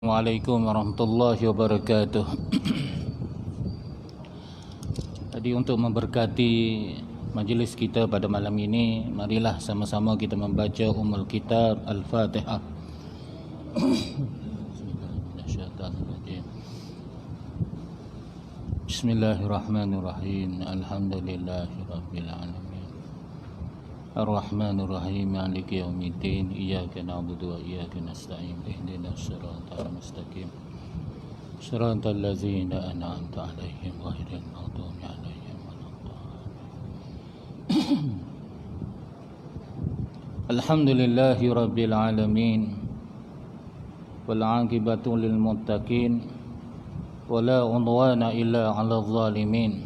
Assalamualaikum warahmatullahi wabarakatuh. Jadi untuk memberkati majlis kita pada malam ini, marilah sama-sama kita membaca Ummul Kitab Al-Fatihah. Bismillahirrahmanirrahim. Alhamdulillahirabbil alamin. Ar-Rahmanir Rahim, Maliki Yaumiddin, Iyyaka na'budu wa iyyaka nasta'in, ihdinas siratal mustaqim, siratal ladzina an'amta 'alaihim ghairil maghdubi 'alaihim waladdallin. Alhamdulillahi rabbil alamin, wal 'aqibatu lil muttaqin, wala 'udwana illa 'alal zalimin.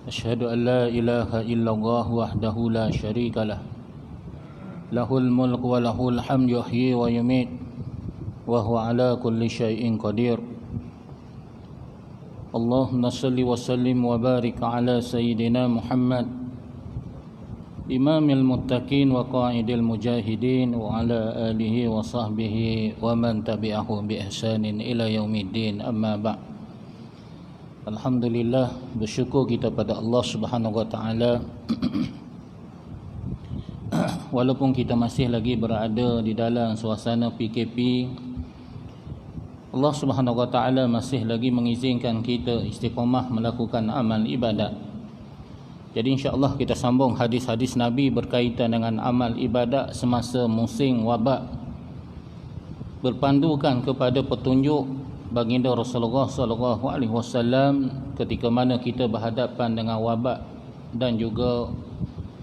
Asyhadu an la ilaha illallah wahdahu la syarika lah, lahul mulk wa lahul hamdu yuhyi wa yumiit, wa huwa ala kulli syai'in qadir. Allahumma salli wa sallim wa barik ala sayyidina Muhammad, imamil muttaqin wa qa'idil mujahidin, wa ala alihi wa sahbihi wa man tabi'ahu bi ihsanin ila yaumiddin. Amma ba'd. Alhamdulillah, bersyukur kita pada Allah Subhanahu wa taala walaupun kita masih lagi berada di dalam suasana PKP, Allah Subhanahu wa taala masih lagi mengizinkan kita istiqamah melakukan amal ibadat. Jadi insya-Allah kita sambung hadis-hadis Nabi berkaitan dengan amal ibadat semasa musim wabak, berpandukan kepada petunjuk baginda Rasulullah sallallahu alaihi wasallam ketika mana kita berhadapan dengan wabak dan juga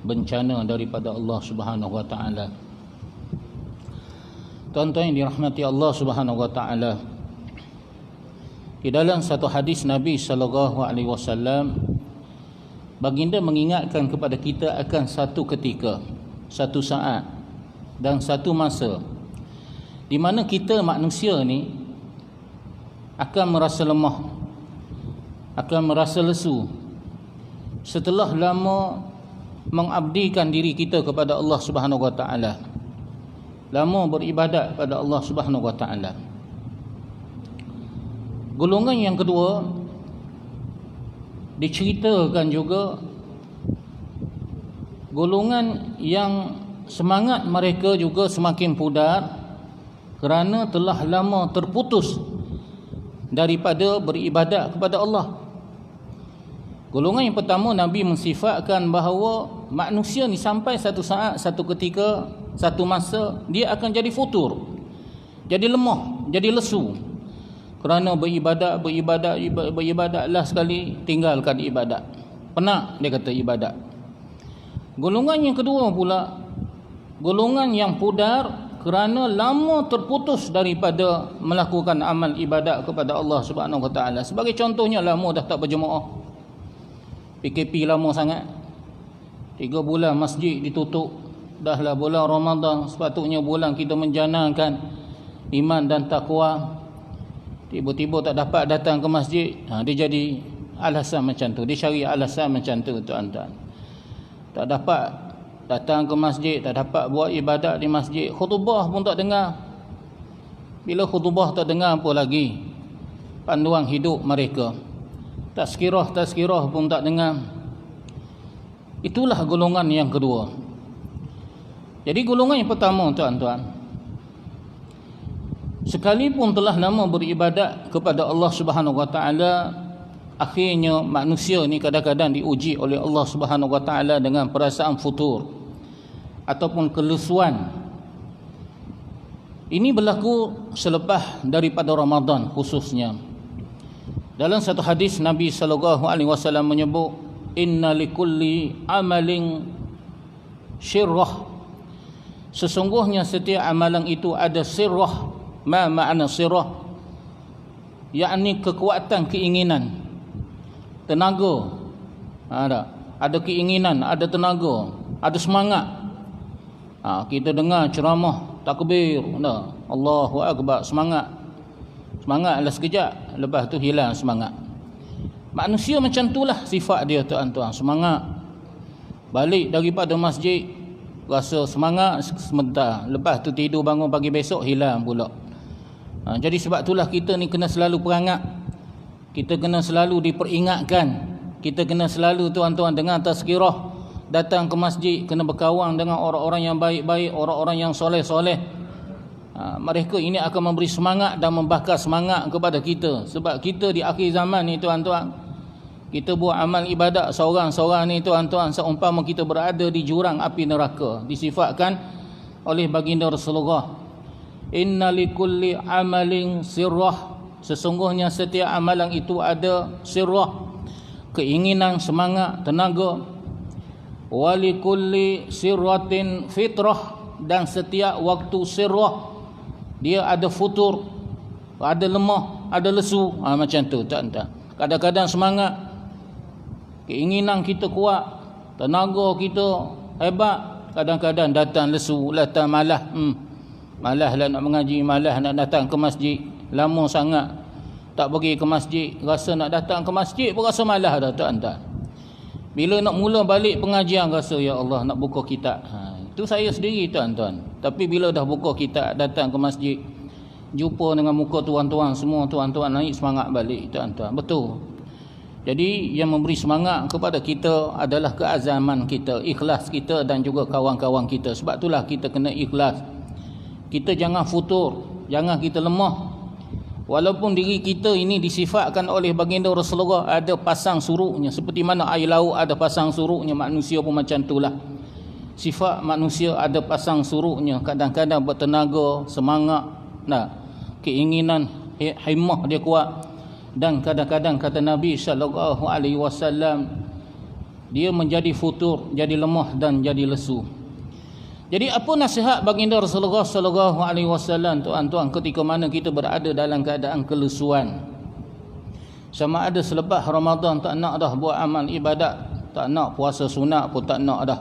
bencana daripada Allah Subhanahu wa taala. Tuan-tuan yang dirahmati Allah Subhanahu wa taala, di dalam satu hadis Nabi sallallahu alaihi wasallam, baginda mengingatkan kepada kita akan satu ketika, satu saat dan satu masa di mana kita manusia ni akan merasa lemah, akan merasa lesu setelah lama mengabdikan diri kita kepada Allah Subhanahu wa taala, lama beribadat pada Allah Subhanahu wa taala. Golongan yang kedua diceritakan juga, golongan yang semangat mereka juga semakin pudar kerana telah lama terputus daripada beribadat kepada Allah. Golongan yang pertama, Nabi mensifatkan bahawa manusia ni sampai satu saat, satu ketika, satu masa dia akan jadi futur, jadi lemah, jadi lesu kerana beribadatlah sekali tinggalkan ibadat, penat dia kata ibadat. Golongan yang kedua pula, golongan yang pudar kerana lama terputus daripada melakukan amal ibadat kepada Allah Subhanahu wa taala. Sebagai contohnya, lama dah tak berjemaah, PKP lama sangat, 3 bulan masjid ditutup, dahlah bulan Ramadan, sepatutnya bulan kita menjanangkan iman dan takwa, tiba-tiba tak dapat datang ke masjid. Dia jadi alasan macam tu, dia cari alasan macam tu tuan-tuan. Tak dapat datang ke masjid, tak dapat buat ibadat di masjid, khutbah pun tak dengar. Bila khutbah tak dengar, apa lagi panduan hidup mereka, tazkirah pun tak dengar. Itulah golongan yang kedua. Jadi golongan yang pertama tuan-tuan, sekalipun telah lama beribadat kepada Allah Subhanahu wa taala, akhirnya manusia ni kadang-kadang diuji oleh Allah Subhanahu wa taala dengan perasaan futur ataupun kelesuan. Ini berlaku selepas daripada Ramadan khususnya. Dalam satu hadis Nabi sallallahu alaihi wasallam menyebut, inna likulli amalin syirrah, sesungguhnya setiap amalan itu ada sirrah. Ma makna sirrah? Yakni kekuatan keinginan, tenaga. Ada keinginan, ada tenaga, ada semangat. Kita dengar ceramah takbir, Allahu akbar, semangatlah sekejap, lepas tu hilang semangat. Manusia macam itulah sifat dia tuan-tuan, semangat. Balik daripada masjid rasa semangat sebentar, lepas tu tidur bangun pagi besok hilang pula. Jadi sebab itulah kita ni kena selalu perangat, kita kena selalu diperingatkan, kita kena selalu tuan-tuan dengan tazkirah, datang ke masjid, kena berkawan dengan orang-orang yang baik-baik, orang-orang yang soleh-soleh. Mereka ini akan memberi semangat dan membakar semangat kepada kita. Sebab kita di akhir zaman ni tuan-tuan, kita buat amal ibadat seorang-seorang ni tuan-tuan, seumpama kita berada di jurang api neraka. Disifatkan oleh baginda Rasulullah, inna likulli amalin sirrah, sesungguhnya setiap amalan itu ada sirrah, keinginan, semangat, tenaga. Walikulli sirratin fitrah, dan setiap waktu sirrah dia ada futur, ada lemah, ada lesu. Macam tu tak. Kadang-kadang semangat, keinginan kita kuat, tenaga kita hebat, kadang-kadang datang lesu, datang malas. Malas lah nak mengaji, malas nak datang ke masjid, lama sangat tak pergi ke masjid, rasa nak datang ke masjid pun rasa malas dah tak. Bila nak mula balik pengajian rasa ya Allah nak buka kitab. Itu saya sendiri tuan-tuan. Tapi bila dah buka kitab, datang ke masjid, jumpa dengan muka tuan-tuan semua, tuan-tuan naik semangat balik tuan-tuan. Betul. Jadi yang memberi semangat kepada kita adalah keazaman kita, ikhlas kita dan juga kawan-kawan kita. Sebab itulah kita kena ikhlas. Kita jangan futur, jangan kita lemah. Walaupun diri kita ini disifatkan oleh baginda Rasulullah ada pasang suruknya, seperti mana air laut ada pasang suruknya, manusia pun macam itulah. Sifat manusia ada pasang suruknya, kadang-kadang bertenaga, semangat, keinginan, himmah dia kuat, dan kadang-kadang kata Nabi SAW, dia menjadi futur, jadi lemah dan jadi lesu. Jadi apa nasihat baginda Rasulullah SAW tuan-tuan ketika mana kita berada dalam keadaan kelesuan? Sama ada selepas Ramadan tak nak dah buat amal ibadat, tak nak puasa sunat pun tak nak dah.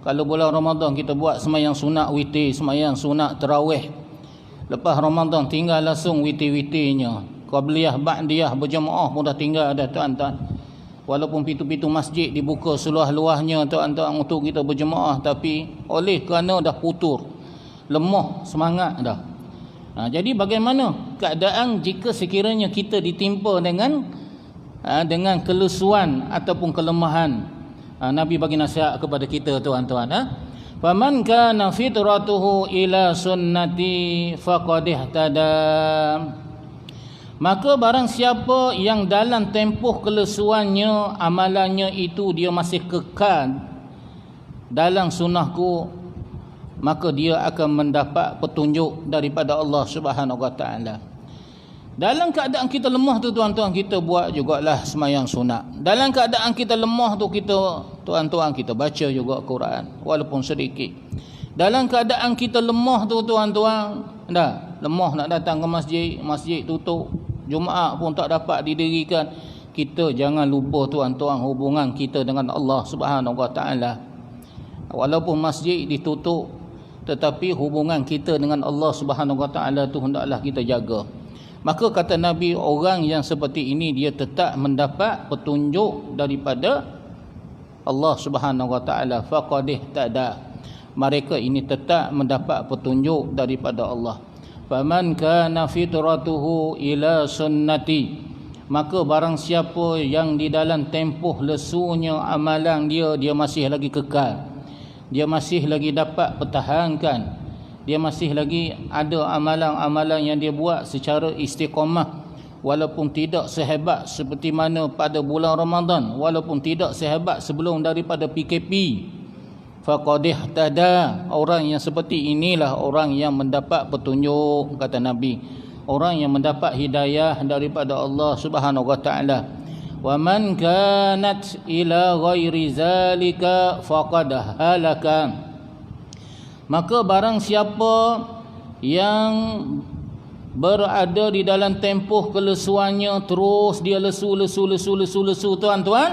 Kalau bulan Ramadan kita buat sembahyang sunat witir, sembahyang sunat tarawih. Lepas Ramadan tinggal langsung witir-witirnya. Qabliyah, ba'diyah berjemaah pun dah tinggal dah tuan-tuan. Walaupun pintu-pintu masjid dibuka seluas-luasnya tuan-tuan untuk kita berjemaah, tapi oleh kerana dah putur, lemah semangat dah. Jadi bagaimana keadaan jika sekiranya kita ditimpa dengan kelesuan ataupun kelemahan? Nabi bagi nasihat kepada kita tuan-tuan. Faman kana fitratuhu ila sunnati faqad ihtada. Maka barang siapa yang dalam tempoh kelesuannya, amalannya itu dia masih kekal dalam sunnahku, maka dia akan mendapat petunjuk daripada Allah Subhanahu Wa Taala. Dalam keadaan kita lemah tu tuan-tuan, kita buat jugalah sembahyang sunat. Dalam keadaan kita lemah tu kita tuan-tuan, kita baca juga Quran walaupun sedikit. Dalam keadaan kita lemah tu tuan-tuan, lemah nak datang ke masjid, masjid tutup, Jumaat pun tak dapat didirikan, kita jangan lupa tuan-tuan hubungan kita dengan Allah Subhanahu Wa Taala. Walaupun masjid ditutup, tetapi hubungan kita dengan Allah Subhanahu Wa Taala tu hendaklah kita jaga. Maka kata Nabi, orang yang seperti ini dia tetap mendapat petunjuk daripada Allah Subhanahu Wa Taala. Faqad ihtada. Mereka ini tetap mendapat petunjuk daripada Allah. Faman kana fitratuhu ila sunnati, maka barang siapa yang di dalam tempoh lesunya amalan dia masih lagi kekal, dia masih lagi dapat pertahankan, dia masih lagi ada amalan-amalan yang dia buat secara istiqamah, walaupun tidak sehebat seperti mana pada bulan Ramadan, walaupun tidak sehebat sebelum daripada PKP. Faqad ihtada. Orang yang seperti inilah orang yang mendapat petunjuk, kata Nabi, orang yang mendapat hidayah daripada Allah Subhanahu Wa Taala. Wa man kanat ila ghairi zalika faqad halaka. Maka barang siapa yang berada di dalam tempoh kelesuannya, terus dia lesu tuan-tuan,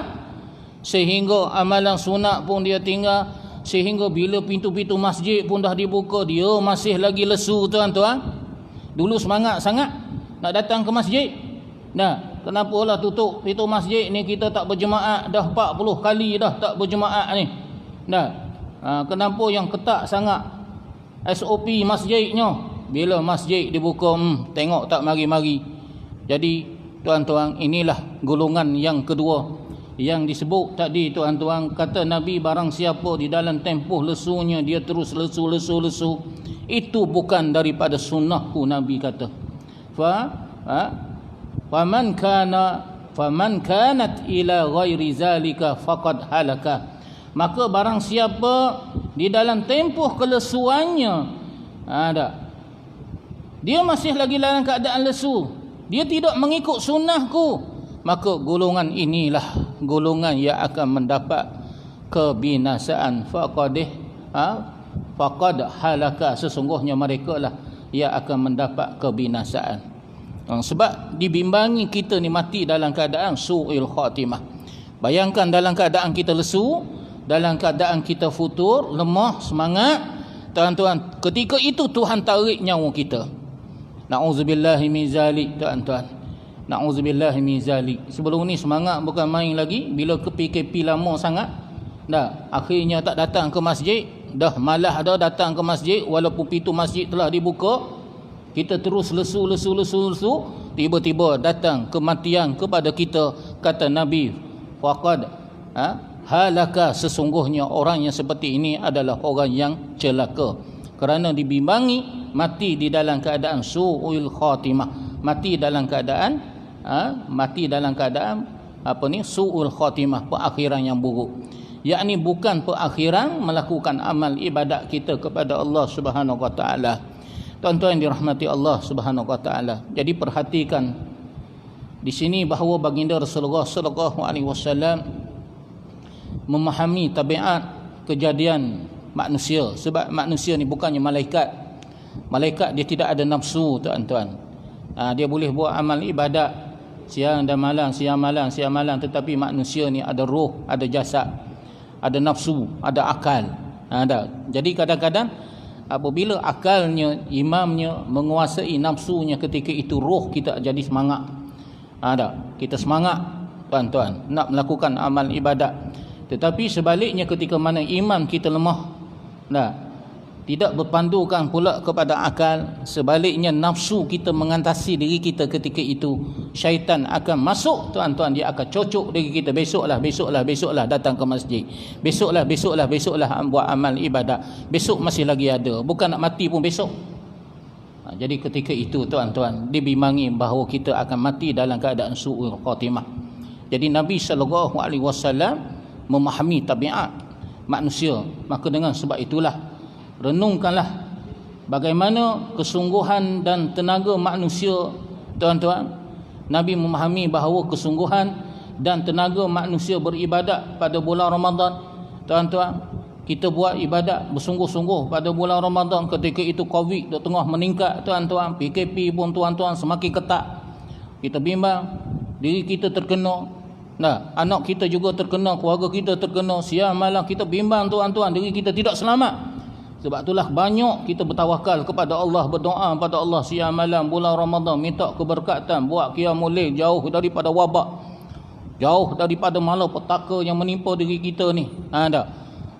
sehingga amalan sunat pun dia tinggal, sehingga bila pintu-pintu masjid pun dah dibuka, dia masih lagi lesu tuan-tuan. Dulu semangat sangat nak datang ke masjid, kenapalah tutup pintu masjid ni, kita tak berjemaah dah 40 kali dah tak berjemaah ni. Kenapa yang ketat sangat SOP masjidnya? bila masjid dibuka, tengok tak mari-mari. Jadi tuan-tuan, inilah golongan yang kedua yang disebut tadi tuan-tuan. Kata Nabi, barang siapa di dalam tempoh lesunya dia terus lesu, itu bukan daripada sunnahku. Nabi kata faman kanat ila ghairi zalika faqad halaka. Maka barang siapa di dalam tempoh kelesuannya dia masih lagi dalam keadaan lesu, dia tidak mengikut sunnahku, maka golongan inilah golongan yang akan mendapat kebinasaan. Faqad halaka, sesungguhnya mereka lah yang akan mendapat kebinasaan. Sebab dibimbangi kita ni mati dalam keadaan su'il khatimah. Bayangkan dalam keadaan kita lesu, dalam keadaan kita futur, lemah semangat, tuan-tuan, ketika itu Tuhan tarik nyawa kita. Na'udzubillahi min zalik, tuan-tuan. Na'udzubillahi min zalik. Sebelum ni semangat bukan main lagi. Bila ke PKP lama sangat, dah akhirnya tak datang ke masjid, dah malah dah datang ke masjid walaupun pintu masjid telah dibuka, kita terus lesu. Tiba-tiba datang kematian kepada kita. Kata Nabi, faqad halaka, sesungguhnya orang yang seperti ini adalah orang yang celaka, kerana dibimbangi mati di dalam keadaan su'ul khatimah, mati dalam keadaan su'ul khatimah, perakhiran yang buruk. Yakni bukan perakhiran melakukan amal ibadat kita kepada Allah Subhanahu wa taala. Tuan-tuan yang dirahmati Allah Subhanahu wa taala, jadi perhatikan di sini bahawa baginda Rasulullah sallallahu alaihi wasallam memahami tabiat kejadian manusia. Sebab manusia ni bukannya malaikat. Malaikat dia tidak ada nafsu, tuan-tuan. Dia boleh buat amal ibadat siang dan malam, tetapi manusia ni ada roh, ada jasad, ada nafsu, ada akal. Jadi kadang-kadang apabila akalnya, imamnya menguasai nafsunya, ketika itu roh kita jadi semangat. Kita semangat, tuan-tuan, nak melakukan amal ibadat. Tetapi sebaliknya, ketika mana iman kita lemah, tidak berpandukan pula kepada akal, sebaliknya nafsu kita mengantasi diri kita, ketika itu syaitan akan masuk, tuan-tuan. Dia akan cocok diri kita, besoklah datang ke masjid, besoklah buat amal ibadat, besok masih lagi ada, bukan nak mati pun besok. Jadi ketika itu, tuan-tuan, dibimbangi bahawa kita akan mati dalam keadaan su'ul khatimah. Jadi Nabi SAW memahami tabiat manusia. Maka dengan sebab itulah, renungkanlah bagaimana kesungguhan dan tenaga manusia, tuan-tuan. Nabi memahami bahawa kesungguhan dan tenaga manusia beribadat pada bulan Ramadan, tuan-tuan. Kita buat ibadat bersungguh-sungguh pada bulan Ramadan, ketika itu Covid tengah meningkat, tuan-tuan. PKP pun, tuan-tuan, semakin ketat. Kita bimbang diri kita terkena, anak kita juga terkena, keluarga kita terkena, siang malam kita bimbang, tuan-tuan, diri kita tidak selamat. Sebab itulah banyak kita bertawakal kepada Allah, berdoa kepada Allah siang malam bulan Ramadan, minta keberkatan, buat qiyamul lail, jauh daripada wabak, jauh daripada malapetaka yang menimpa diri kita ni.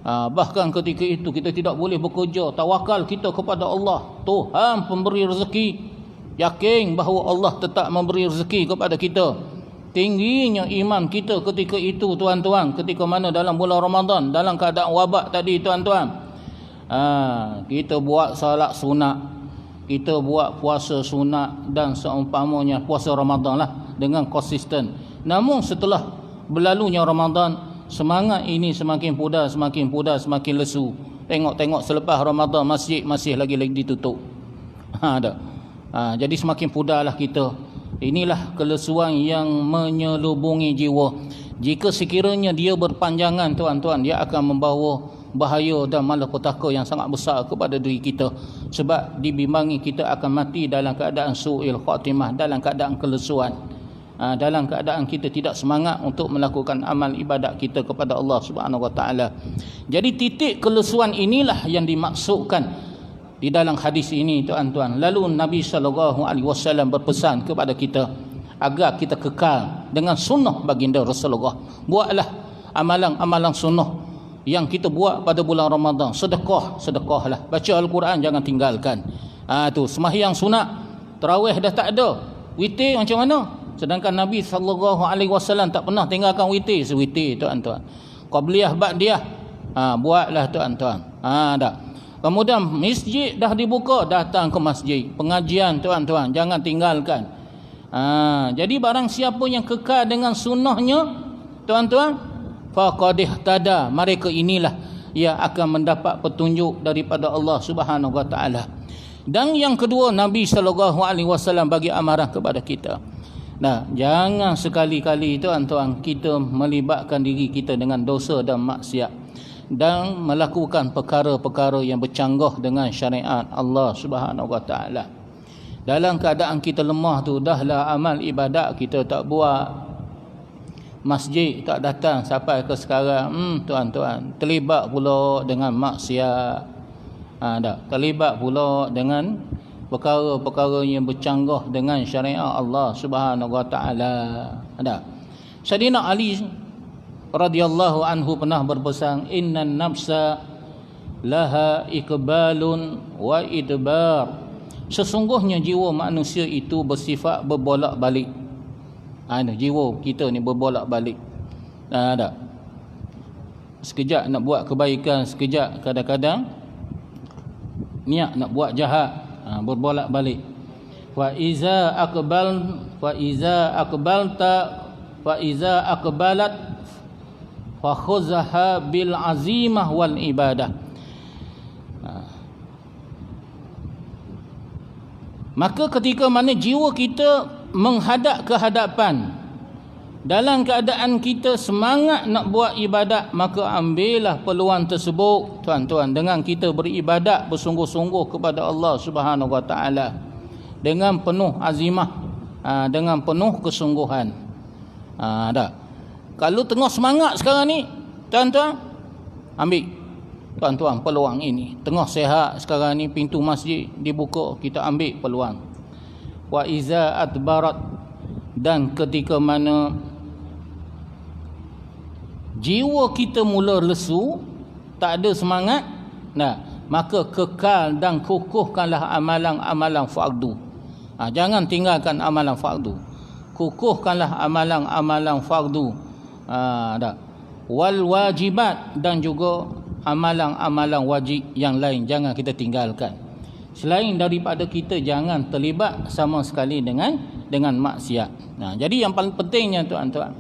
Bahkan ketika itu kita tidak boleh bekerja, tawakal kita kepada Allah, Tuhan pemberi rezeki, yakin bahawa Allah tetap memberi rezeki kepada kita. Tingginya iman kita ketika itu, tuan-tuan, ketika mana dalam bulan Ramadan, dalam keadaan wabak tadi, tuan-tuan, kita buat salat sunat, kita buat puasa sunat dan seumpamanya puasa Ramadan lah dengan konsisten. Namun setelah berlalunya Ramadan, semangat ini semakin pudar, semakin lesu. Tengok selepas Ramadan masjid masih lagi ditutup. Jadi semakin pudarlah kita. Inilah kelesuan yang menyelubungi jiwa. Jika sekiranya dia berpanjangan, tuan-tuan, dia akan membawa bahaya dan malapetaka yang sangat besar kepada diri kita. Sebab dibimbangi kita akan mati dalam keadaan su'il khatimah, dalam keadaan kelesuan, dalam keadaan kita tidak semangat untuk melakukan amal ibadat kita kepada Allah Subhanahu wa taala. Jadi titik kelesuan inilah yang dimaksudkan di dalam hadis ini, tuan-tuan. Lalu Nabi SAW berpesan kepada kita agar kita kekal dengan sunnah baginda Rasulullah. Buatlah amalan-amalan sunnah yang kita buat pada bulan Ramadan. Sedekahlah, baca Al-Quran jangan tinggalkan. Tu sembahyang sunat, tarawih dah tak ada, witir macam mana? Sedangkan Nabi SAW tak pernah tinggalkan witir, sewitir tuan-tuan. Qabliyah ba'diyah, buatlah tuan-tuan. Dah. Kemudian masjid dah dibuka, datang ke masjid. Pengajian tuan-tuan, jangan tinggalkan. Jadi barang siapa yang kekal dengan sunnahnya tuan-tuan, faqad ihtada, mereka inilah ia akan mendapat petunjuk daripada Allah Subhanahu Wa Taala. Dan yang kedua, Nabi SAW bagi amaran kepada kita. Jangan sekali-kali tuan-tuan kita melibatkan diri kita dengan dosa dan maksiat dan melakukan perkara-perkara yang bercanggah dengan syariat Allah Subhanahu Wa Taala. Dalam keadaan kita lemah tu, dahlah amal ibadat kita tak buat, masjid tak datang sampai ke sekarang, tuan-tuan, terlibat pula dengan maksiat. Terlibat pula dengan perkara-perkara yang bercanggah dengan syariat Allah Subhanahu Wa Taala. Sayyidina Ali radhiyallahu anhu pernah berpesan, innan nafsa laha iqbalun wa idbar. Sesungguhnya jiwa manusia itu bersifat berbolak-balik. Jiwa kita ni berbolak-balik. Sekejap nak buat kebaikan, sekejap kadang-kadang niat nak buat jahat, berbolak-balik. Fa iza aqbalat fa khuzaha bil azimah wal ibadah. Maka ketika mana jiwa kita menghadap ke hadapan, dalam keadaan kita semangat nak buat ibadat, maka ambillah peluang tersebut tuan-tuan, dengan kita beribadat bersungguh-sungguh kepada Allah Subhanahu Wa Taala dengan penuh azimah, dengan penuh kesungguhan. Kalau tengah semangat sekarang ni tuan-tuan, ambil tuan-tuan peluang ini. Tengah sehat sekarang ni, pintu masjid dibuka, kita ambil peluang. Wa iza adbarat, dan ketika mana jiwa kita mula lesu, tak ada semangat, maka kekal dan kukuhkanlah amalan-amalan fardu. Jangan tinggalkan amalan fardu, kukuhkanlah amalan-amalan fardu. Wal wajibat, dan juga amalan-amalan wajib yang lain jangan kita tinggalkan. Selain daripada kita jangan terlibat sama sekali dengan maksiat. Jadi yang paling pentingnya tuan-tuan,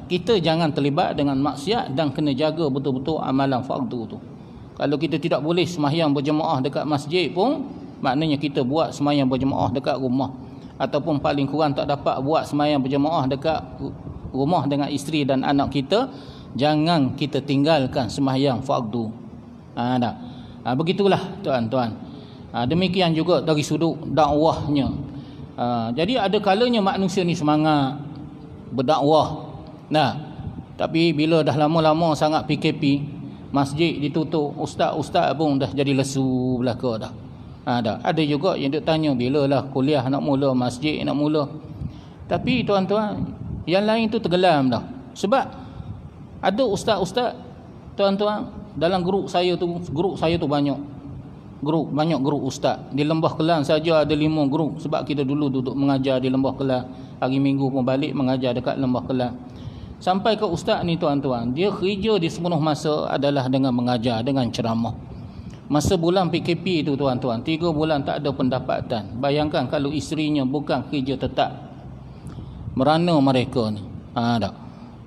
kita jangan terlibat dengan maksiat dan kena jaga betul-betul amalan fardu tu. Kalau kita tidak boleh sembahyang berjemaah dekat masjid pun, maknanya kita buat sembahyang berjemaah dekat rumah, ataupun paling kurang tak dapat buat sembahyang berjemaah dekat rumah dengan isteri dan anak kita, jangan kita tinggalkan sembahyang fardu. Begitulah tuan-tuan. Demikian juga dari sudut dakwahnya. Jadi ada kalanya manusia ni semangat berdakwah. Tapi bila dah lama-lama sangat PKP, masjid ditutup, ustaz-ustaz pun dah jadi lesu belaka dah. Ada juga yang duk tanya bilalah kuliah nak mula, masjid nak mula. Tapi tuan-tuan, yang lain tu tenggelam dah. Sebab ada ustaz-ustaz tuan-tuan, dalam grup saya tu banyak grup ustaz. Di Lembah Kelang saja ada 5 grup, sebab kita dulu duduk mengajar di Lembah Kelang. Hari Minggu pun balik mengajar dekat Lembah Kelang. Sampai ke ustaz ni tuan-tuan, dia kerja di sepenuh masa adalah dengan mengajar, dengan ceramah. Masa bulan PKP tu tuan-tuan, 3 bulan tak ada pendapatan. Bayangkan kalau isterinya bukan kerja tetap. Merana mereka ni.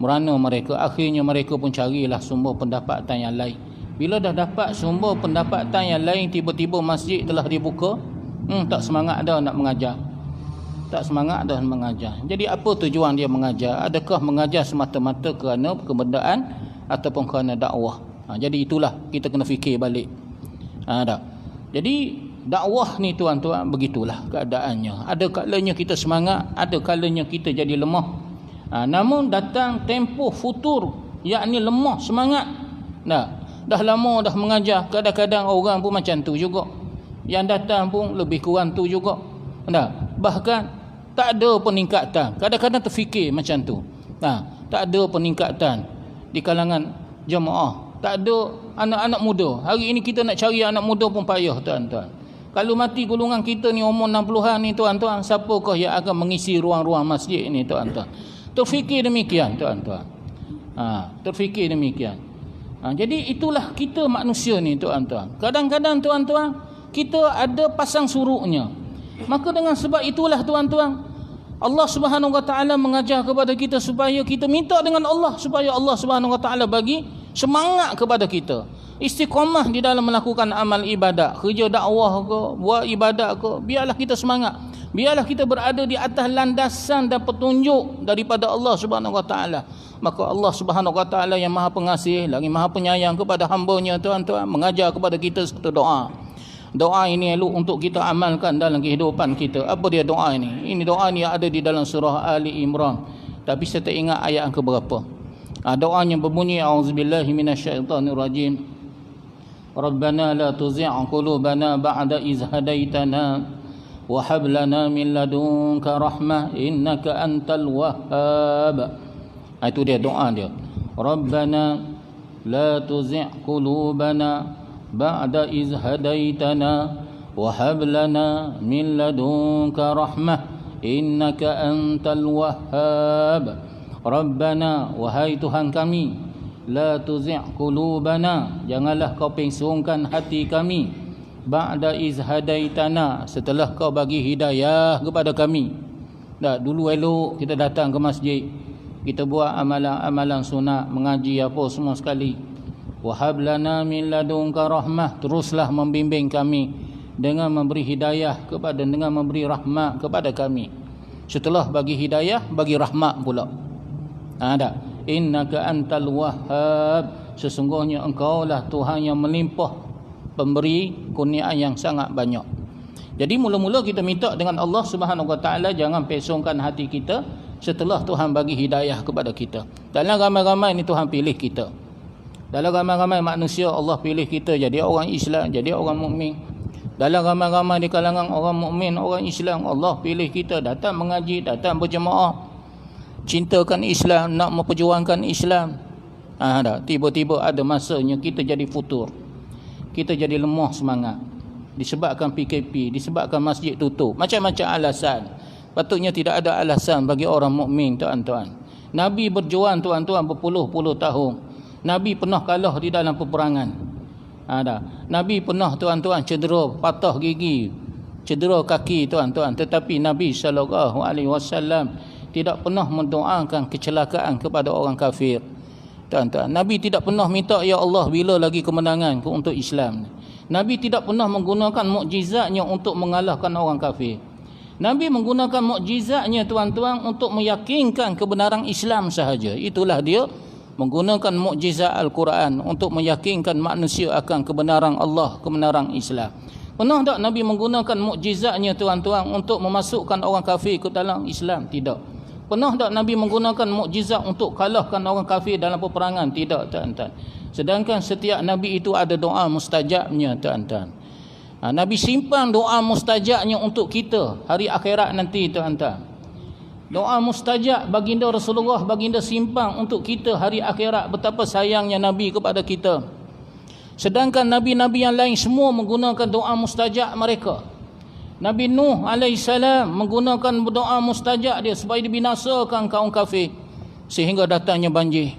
Merana mereka. Akhirnya mereka pun carilah sumber pendapatan yang lain. Bila dah dapat sumber pendapatan yang lain, tiba-tiba masjid telah dibuka, tak semangat dah nak mengajar. Tak semangat dah mengajar. Jadi apa tujuan dia mengajar? Adakah mengajar semata-mata kerana kebendaan ataupun kerana dakwah? Jadi itulah kita kena fikir balik. Jadi dakwah ni tuan-tuan begitulah keadaannya. Ada kalanya kita semangat, ada kalanya kita jadi lemah. Namun datang tempoh futur, yakni lemah semangat. Dah lama dah mengajar, kadang-kadang orang pun macam tu juga. Yang datang pun lebih kurang tu juga. Bahkan tak ada peningkatan. Kadang-kadang terfikir macam tu. Tak ada peningkatan di kalangan jemaah. Tak ada anak-anak muda. Hari ini kita nak cari anak muda pun payah tuan-tuan. Kalau mati golongan kita ni umur 60-an ni tuan-tuan, siapakah yang akan mengisi ruang-ruang masjid ni tuan-tuan? Terfikir demikian tuan-tuan. Terfikir demikian. Jadi itulah kita manusia ni tuan-tuan. Kadang-kadang tuan-tuan kita ada pasang suruknya. Maka dengan sebab itulah tuan-tuan, Allah Subhanahu Wa Taala mengajar kepada kita supaya kita minta dengan Allah supaya Allah Subhanahu Wa Taala bagi semangat kepada kita. Istiqamah di dalam melakukan amal ibadat, kerja dakwah ke, buat ibadat ke, biarlah kita semangat. Biarlah kita berada di atas landasan dan petunjuk daripada Allah Subhanahu Wa Taala. Maka Allah Subhanahu Wa Taala yang Maha Pengasih lagi Maha Penyayang kepada hamba-Nya tuan-tuan, mengajar kepada kita satu doa. Doa ini elok untuk kita amalkan dalam kehidupan kita. Apa dia doa ini? Ini doa ni ada di dalam surah Ali Imran. Tapi saya tak ingat ayat yang keberapa. Doanya berbunyi, A'udzubillahi minasyaitonirrajim. Rabbana la tuzigh qulubana ba'da iz hadaitana wa hab lana min ladunka rahmah innaka antal wahhab. Itu dia doa dia. Rabbana la tuzigh qulubana ba'da iz hadaitana wa hab lana min ladunka rahmah innaka antal wahhab. Rabbana, wahai Tuhan kami, la tuzigh qulubana, janganlah kau pengsongkan hati kami, ba'da iz hadaitana, setelah kau bagi hidayah kepada kami. Dulu elok kita datang ke masjid, kita buat amalan-amalan sunat, mengaji apa semua sekali. Wahab lana min ladunka rahmah, teruslah membimbing kami dengan memberi hidayah kepada, dengan memberi rahmat kepada kami. Setelah bagi hidayah, bagi rahmat pula. Innaka antal wahhab, sesungguhnya engkaulah Tuhan yang melimpah, pemberi kurniaan yang sangat banyak. Jadi mula-mula kita minta dengan Allah Subhanahu Wa Taala, jangan pesongkan hati kita setelah Tuhan bagi hidayah kepada kita. Dalam ramai-ramai ni Tuhan pilih kita. Dalam ramai-ramai manusia Allah pilih kita jadi orang Islam, jadi orang mukmin. Dalam ramai-ramai di kalangan orang mukmin, orang Islam, Allah pilih kita datang mengaji, datang berjemaah, cintakan Islam, nak memperjuangkan Islam. Tiba-tiba ada masanya kita jadi futur, kita jadi lemah semangat, disebabkan PKP, disebabkan masjid tutup, macam-macam alasan. Patutnya tidak ada alasan bagi orang mukmin tuan-tuan. Nabi berjuang tuan-tuan berpuluh-puluh tahun. Nabi pernah kalah di dalam peperangan. Nabi pernah tuan-tuan cedera, patah gigi, cedera kaki tuan-tuan, tetapi Nabi SAW tidak pernah mendoakan kecelakaan kepada orang kafir. Tuan-tuan, Nabi tidak pernah minta, ya Allah bila lagi kemenangan untuk Islam. Nabi tidak pernah menggunakan mukjizatnya untuk mengalahkan orang kafir. Nabi menggunakan mukjizatnya tuan-tuan untuk meyakinkan kebenaran Islam sahaja. Itulah dia, menggunakan mukjizat Al-Quran untuk meyakinkan manusia akan kebenaran Allah, kebenaran Islam. Pernah tak Nabi menggunakan mukjizatnya tuan-tuan untuk memasukkan orang kafir ke dalam Islam? Tidak. Pernah tak Nabi menggunakan mukjizat untuk kalahkan orang kafir dalam peperangan? Tidak tuan-tuan. Sedangkan setiap Nabi itu ada doa mustajabnya tuan-tuan. Nabi simpan doa mustajabnya untuk kita hari akhirat nanti tuan-tuan. Doa mustajab baginda Rasulullah, baginda simpan untuk kita hari akhirat. Betapa sayangnya Nabi kepada kita. Sedangkan Nabi-Nabi yang lain semua menggunakan doa mustajab mereka. Nabi Nuh alaihissalam menggunakan doa mustajab dia supaya dibinasakan kaum kafir sehingga datangnya banjir.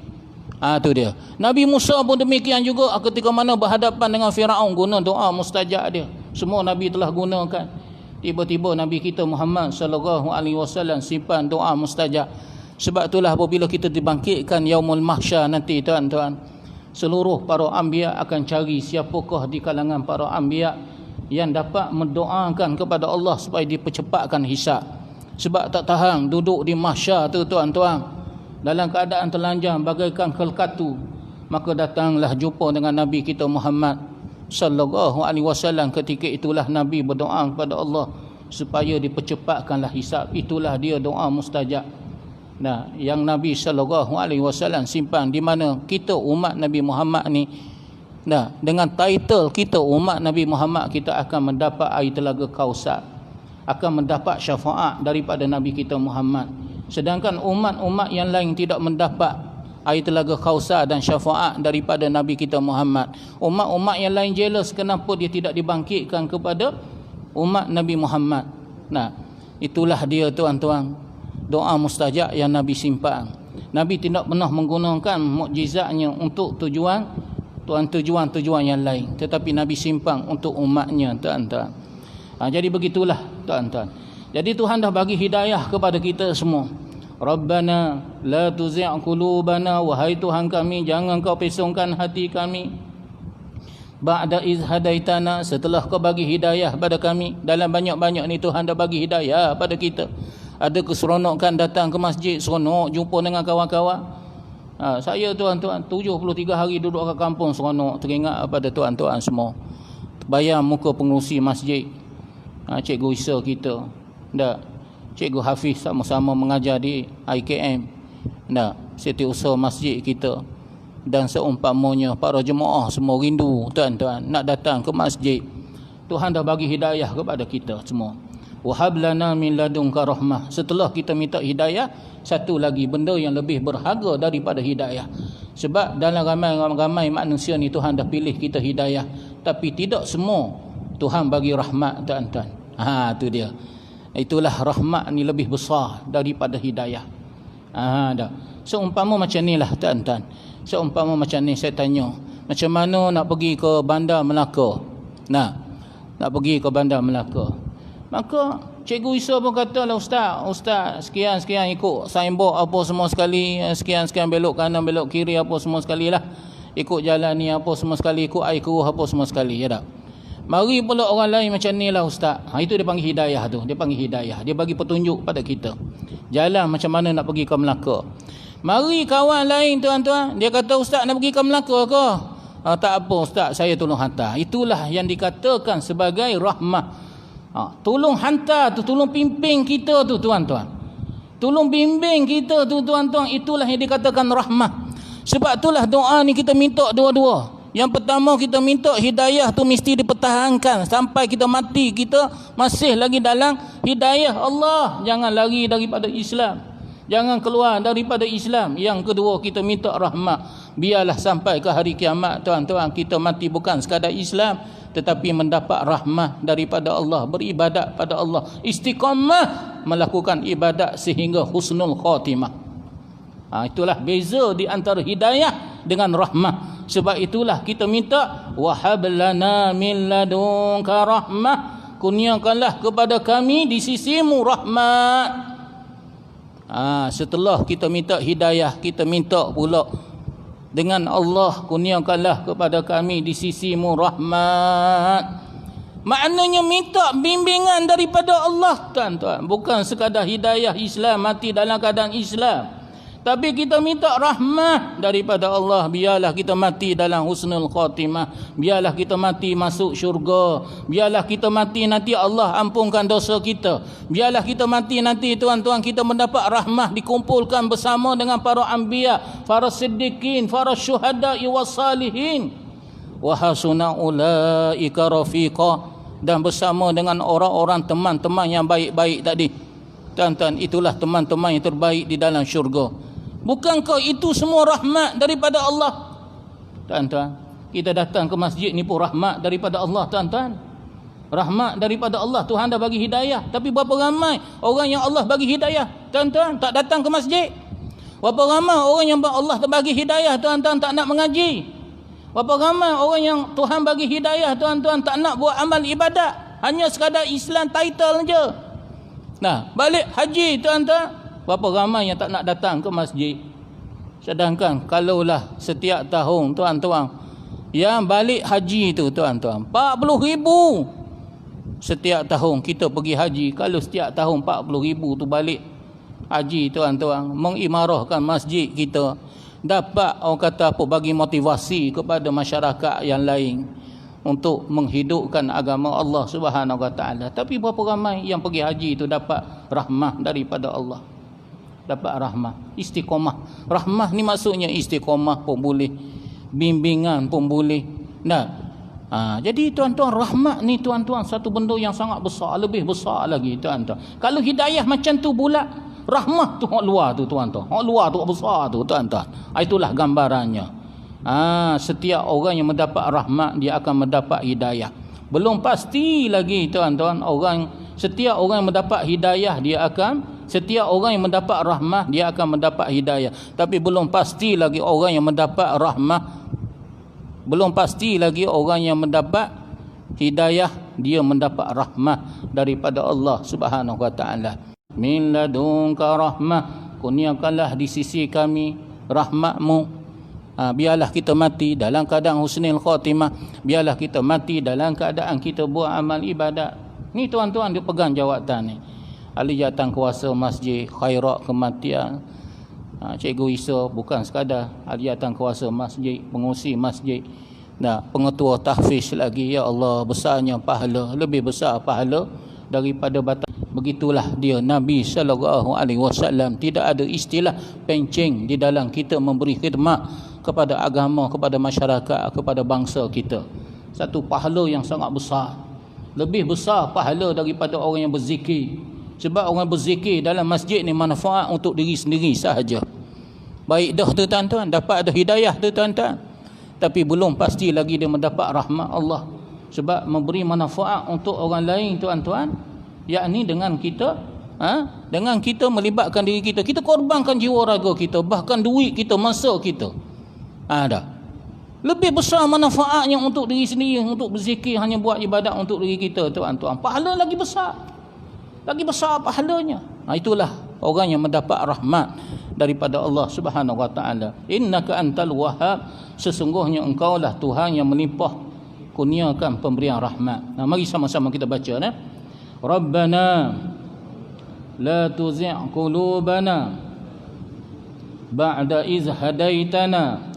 Itu dia. Nabi Musa pun demikian juga, ketika mana berhadapan dengan Firaun, guna doa mustajab dia. Semua Nabi telah gunakan. Tiba-tiba Nabi kita Muhammad SAW simpan doa mustajab. Sebab itulah apabila kita dibangkitkan yaumul mahsyar nanti tuan-tuan, seluruh para anbiya akan cari siapakah di kalangan para anbiya yang dapat mendoakan kepada Allah supaya dipercepatkan hisab. Sebab tak tahan duduk di mahsyar tu tuan-tuan dalam keadaan telanjang bagaikan kelkatu. Maka datanglah jumpa dengan Nabi kita Muhammad sallallahu alaihi wasallam. Ketika itulah Nabi berdoa kepada Allah supaya dipercepatkanlah hisab. Itulah dia doa mustajab. Yang Nabi sallallahu alaihi wasallam simpan, di mana kita umat Nabi Muhammad ni, dengan title kita umat Nabi Muhammad, kita akan mendapat air telaga Kausar, akan mendapat syafaat daripada Nabi kita Muhammad. Sedangkan umat-umat yang lain tidak mendapat air telaga Kausar dan syafaat daripada Nabi kita Muhammad. Umat-umat yang lain jealous kenapa dia tidak dibangkitkan kepada umat Nabi Muhammad. Nah, itulah dia tuan-tuan, doa mustajab yang Nabi simpan. Nabi tidak pernah menggunakan mukjizatnya untuk tujuan yang lain, tetapi Nabi simpan untuk umatnya, tuan-tuan. Jadi begitulah, tuan-tuan. Jadi Tuhan dah bagi hidayah kepada kita semua. Rabbana la tuzigh qulubana, wahai Tuhan kami, jangan kau pesongkan hati kami. Ba'da iz hadaitana, setelah kau bagi hidayah pada kami. Dalam banyak-banyak ni Tuhan dah bagi hidayah pada kita. Ada keseronokan datang ke masjid, seronok jumpa dengan kawan-kawan. Saya tuan-tuan 73 hari duduk kat kampung, seronok, teringat pada tuan-tuan semua. Bayar muka pengurusi masjid, Cikgu Isa kita, Cikgu Hafiz sama-sama mengajar di IKM, setiausaha masjid kita, dan seumpamanya para jemaah semua rindu tuan-tuan nak datang ke masjid. Tuhan dah bagi hidayah kepada kita semua. Wahab lana min ladunka rahmah. Setelah kita minta hidayah, satu lagi benda yang lebih berharga daripada hidayah. Sebab dalam ramai manusia ni Tuhan dah pilih kita hidayah, tapi tidak semua Tuhan bagi rahmat, tuan-tuan. Tu dia. Itulah rahmat ni lebih besar daripada hidayah. Dah. Seumpama macam ni lah, tuan-tuan. Seumpama macam ni, saya tanya, macam mana nak pergi ke Bandar Melaka? Nak pergi ke Bandar Melaka. Maka Cikgu Isa pun katalah, Ustaz sekian-sekian ikut signboard apa semua sekali, sekian-sekian belok kanan belok kiri apa semua sekali lah, ikut jalan ni apa semua sekali, ikut air keruh apa semua sekali, ya tak? Mari pula orang lain macam ni lah Ustaz. Itu dia panggil hidayah tu. Dia panggil hidayah. Dia bagi petunjuk pada kita jalan macam mana nak pergi ke Melaka. Mari kawan lain tuan-tuan, dia kata, Ustaz nak pergi ke Melaka ke? Tak apa Ustaz, saya tolong hantar. Itulah yang dikatakan sebagai rahmah. Tolong hantar tu, tolong pimpin kita tu tuan-tuan, tolong bimbing kita tu tuan-tuan. Itulah yang dikatakan rahmah. Sebab itulah doa ni kita minta dua-dua. Yang pertama, kita minta hidayah tu mesti dipertahankan sampai kita mati, kita masih lagi dalam hidayah Allah. Jangan lari daripada Islam, jangan keluar daripada Islam. Yang kedua, kita minta rahmah. Biarlah sampai ke hari kiamat tuan-tuan, kita mati bukan sekadar Islam, tetapi mendapat rahmah daripada Allah, beribadat pada Allah, istiqamah melakukan ibadat sehingga husnul khatimah. Itulah beza di antara hidayah dengan rahmah. Sebab itulah kita minta, wahab lana min ladunka rahmah, kurniakanlah kepada kami di sisimu rahmat. Setelah kita minta hidayah, kita minta pula dengan Allah, kurniakanlah kepada kami di sisimu rahmat. Maknanya minta bimbingan daripada Allah tuan-tuan. Bukan sekadar hidayah Islam, mati dalam keadaan Islam, tapi kita minta rahmat daripada Allah. Biarlah kita mati dalam husnul khatimah, biarlah kita mati masuk syurga, biarlah kita mati nanti Allah ampunkan dosa kita, biarlah kita mati nanti tuan-tuan kita mendapat rahmah, dikumpulkan bersama dengan para anbiya, para siddiqin, para syuhada was salihin, wa hasuna ulaika rafiqa, dan bersama dengan orang-orang teman-teman yang baik-baik tadi tuan-tuan. Itulah teman-teman yang terbaik di dalam syurga. Bukankah itu semua rahmat daripada Allah tuan-tuan? Kita datang ke masjid ni pun rahmat daripada Allah tuan-tuan. Rahmat daripada Allah. Tuhan dah bagi hidayah, tapi berapa ramai orang yang Allah bagi hidayah tuan-tuan tak datang ke masjid? Berapa ramai orang yang Allah bagi hidayah tuan-tuan tak nak mengaji? Berapa ramai orang yang Tuhan bagi hidayah tuan-tuan tak nak buat amal ibadat, hanya sekadar Islam title je. Balik haji tuan-tuan, berapa ramai yang tak nak datang ke masjid? Sedangkan kalaulah setiap tahun tuan-tuan yang balik haji tu tuan-tuan 40,000 setiap tahun kita pergi haji. Kalau setiap tahun 40,000 tu balik haji tuan-tuan, mengimarahkan masjid kita, dapat orang kata apa, bagi motivasi kepada masyarakat yang lain untuk menghidupkan agama Allah Subhanahu Wa Taala. Tapi berapa ramai yang pergi haji itu dapat rahmah daripada Allah, dapat rahmah, istiqamah. Rahmah ni maksudnya istiqamah pun boleh, bimbingan pun boleh. Jadi tuan-tuan, rahmat ni tuan-tuan satu benda yang sangat besar, lebih besar lagi tuan-tuan. Kalau hidayah macam tu pula, rahmat tu hak luar tu tuan-tuan, hak luar tu hak besar tu tuan-tuan. Itulah gambarannya. Setiap orang yang mendapat rahmat, dia akan mendapat hidayah. Belum pasti lagi tuan-tuan, setiap orang yang mendapat hidayah setiap orang yang mendapat rahmah dia akan mendapat hidayah. Tapi belum pasti lagi orang yang mendapat rahmah, belum pasti lagi orang yang mendapat hidayah dia mendapat rahmah daripada Allah Subhanahu wa taala. Min ladunka rahmah, kurniakanlah di sisi kami rahmatmu. Biarlah kita mati dalam keadaan husnul khatimah, biarlah kita mati dalam keadaan kita buat amal ibadat. Ni tuan-tuan dia pegang jawatan ni. Ahli jawatan kuasa masjid, khairat kematian. Cikgu Isa bukan sekadar ahli jawatan kuasa masjid, pengurusi masjid. Pengetua tahfiz lagi. Ya Allah, besarnya pahala, lebih besar pahala daripada batas. Begitulah dia Nabi SAW. Tidak ada istilah penceng di dalam kita memberi khidmat kepada agama, kepada masyarakat, kepada bangsa kita. Satu pahala yang sangat besar, lebih besar pahala daripada orang yang berzikir. Sebab orang berzikir dalam masjid ni manfaat untuk diri sendiri sahaja. Baik dah tu tuan-tuan, dapat ada hidayah tu tuan-tuan, tapi belum pasti lagi dia mendapat rahmat Allah. Sebab memberi manfaat untuk orang lain tuan-tuan, yakni dengan kita melibatkan diri kita, kita korbankan jiwa raga kita, bahkan duit kita, masa kita. Dah lebih besar manfaatnya untuk diri sendiri, untuk berzikir, hanya buat ibadat untuk diri kita tuan-tuan. Pahala lagi besar pahalanya. Itulah orang yang mendapat rahmat daripada Allah Subhanahu wa taala. Innaka antal wahhab, sesungguhnya engkaulah Tuhan yang melimpah kurniakan pemberian rahmat. Mari sama-sama kita baca Rabbana la tuzigh qulubana ba'da iz hadaitana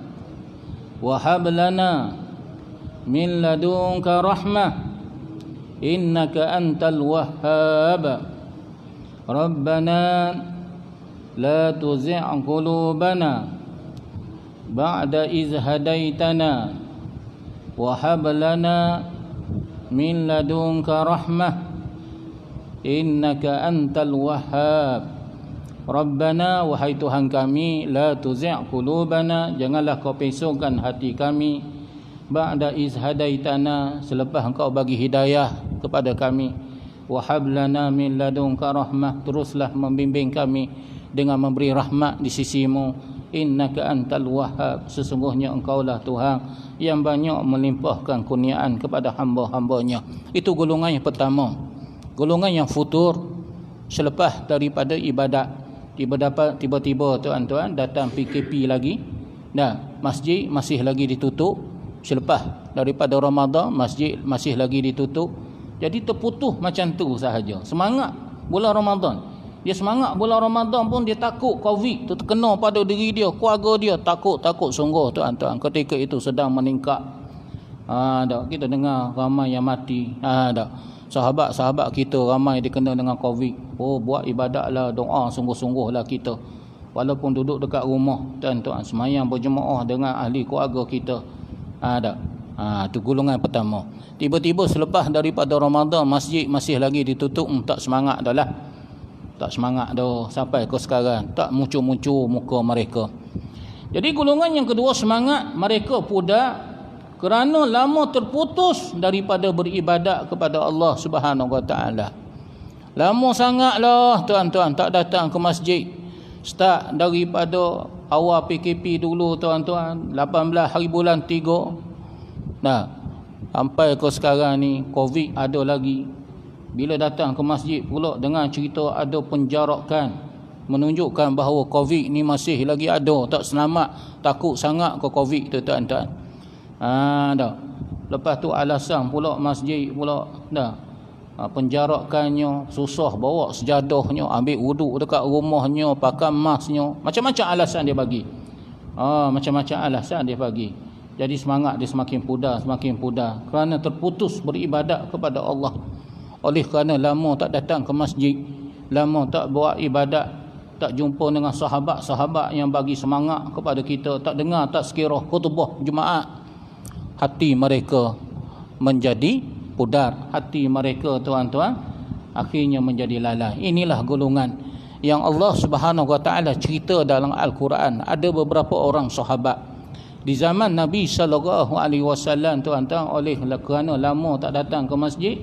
wa hab lana min ladunka rahmah innaka antal wahhab. Rabbana la tuzigh qulubana ba'da iz hadaitana wa hab lana min ladunka rahmah innaka antal wahhab. Rabbana, wahai Tuhan kami, la tuzigh qulubana, janganlah kau pesongkan hati kami, ba'da iz hadaitana, selepas engkau bagi hidayah kepada kami, wa hab lana min ladunka rahmah, teruslah membimbing kami dengan memberi rahmat di sisimu, innaka antal wahhab, sesungguhnya engkaulah Tuhan yang banyak melimpahkan kurniaan kepada hamba-hambanya. Itu golongan yang pertama. Golongan yang futur selepas daripada ibadat. Tiba-tiba tuan-tuan datang PKP lagi. Masjid masih lagi ditutup. Selepas daripada Ramadan, masjid masih lagi ditutup. Jadi terputus macam tu sahaja. Semangat bulan Ramadan. Dia semangat bulan Ramadan pun dia takut COVID tu terkena pada diri dia, keluarga dia. Takut sungguh tuan-tuan. Ketika itu sedang meningkat. Kita dengar ramai yang mati. Sahabat-sahabat kita ramai dikena dengan COVID. Buat ibadatlah, doa sungguh-sungguhlah kita. Walaupun duduk dekat rumah tuan-tuan, semayang berjemaah dengan ahli keluarga kita. Itu golongan pertama. Tiba-tiba selepas daripada Ramadan, masjid masih lagi ditutup. Tak semangat dah lah. Tak semangat dah sampai ke sekarang. Tak muncul-muncul muka mereka. Jadi golongan yang kedua semangat, mereka pudar kerana lama terputus daripada beribadat kepada Allah Subhanahu wa taala. Lama sangatlah tuan-tuan tak datang ke masjid. Start daripada awal PKP dulu tuan-tuan, 18 hari bulan 3. Sampai ke sekarang ni COVID ada lagi. Bila datang ke masjid pula dengan cerita ada penjarakan, menunjukkan bahawa COVID ni masih lagi ada, tak selamat, takut sangat ke COVID tu tuan-tuan. Lepas tu alasan pula masjid pula penjarakannya, susah bawa sejadahnya, ambil wuduk dekat rumahnya, pakai masknya, macam-macam alasan dia bagi. Macam-macam alasan dia bagi. Jadi semangat dia semakin pudar kerana terputus beribadat kepada Allah. Oleh kerana lama tak datang ke masjid, lama tak buat ibadat, tak jumpa dengan sahabat-sahabat yang bagi semangat kepada kita, tak dengar, tak sekira khutbah Jumaat, hati mereka menjadi pudar. Hati mereka tuan-tuan akhirnya menjadi lalai. Inilah golongan yang Allah Subhanahu wa taala cerita dalam Al-Quran. Ada beberapa orang sahabat Di zaman Nabi SAW, tuan-tuan, kerana lama tak datang ke masjid,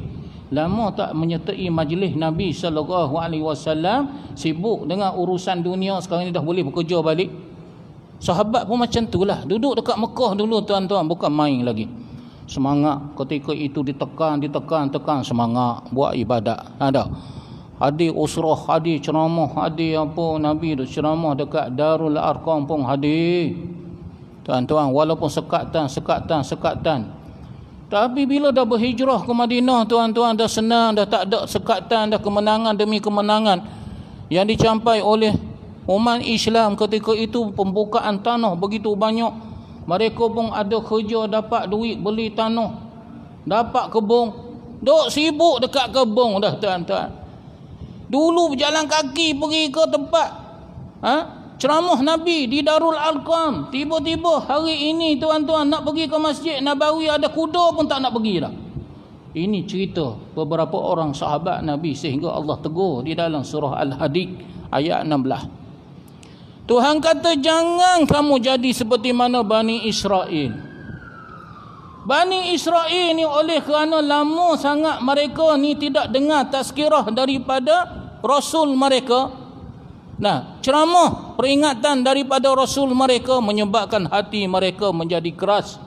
lama tak menyertai majlis Nabi SAW, sibuk dengan urusan dunia, sekarang ni dah boleh bekerja balik. Sahabat pun macam itulah, duduk dekat Mekah dulu, tuan-tuan, bukan main lagi. Semangat ketika itu ditekan, semangat buat ibadat. Hadir usrah, hadir ceramah, hadir apa, Nabi ceramah dekat Darul Arqam pun hadir, tuan-tuan, walaupun sekatan. Tapi bila dah berhijrah ke Madinah, tuan-tuan, dah senang, dah tak ada sekatan, dah kemenangan demi kemenangan yang dicapai oleh umat Islam ketika itu. Pembukaan tanah begitu banyak, mereka pun ada kerja, dapat duit beli tanah, dapat kebun, duk sibuk dekat kebun dah, tuan-tuan. Dulu berjalan kaki pergi ke tempat ceramah Nabi di Darul Arqam, tiba-tiba hari ini, tuan-tuan, nak pergi ke Masjid Nabawi, ada kuda pun tak nak pergi dah. Ini cerita beberapa orang sahabat Nabi, sehingga Allah tegur di dalam surah Al-Hadid ayat 16. Tuhan kata, jangan kamu jadi seperti mana Bani Israel. Bani Israel ni oleh kerana lama sangat mereka ni tidak dengar tazkirah daripada Rasul mereka, ceramah peringatan daripada Rasul mereka, menyebabkan hati mereka menjadi keras.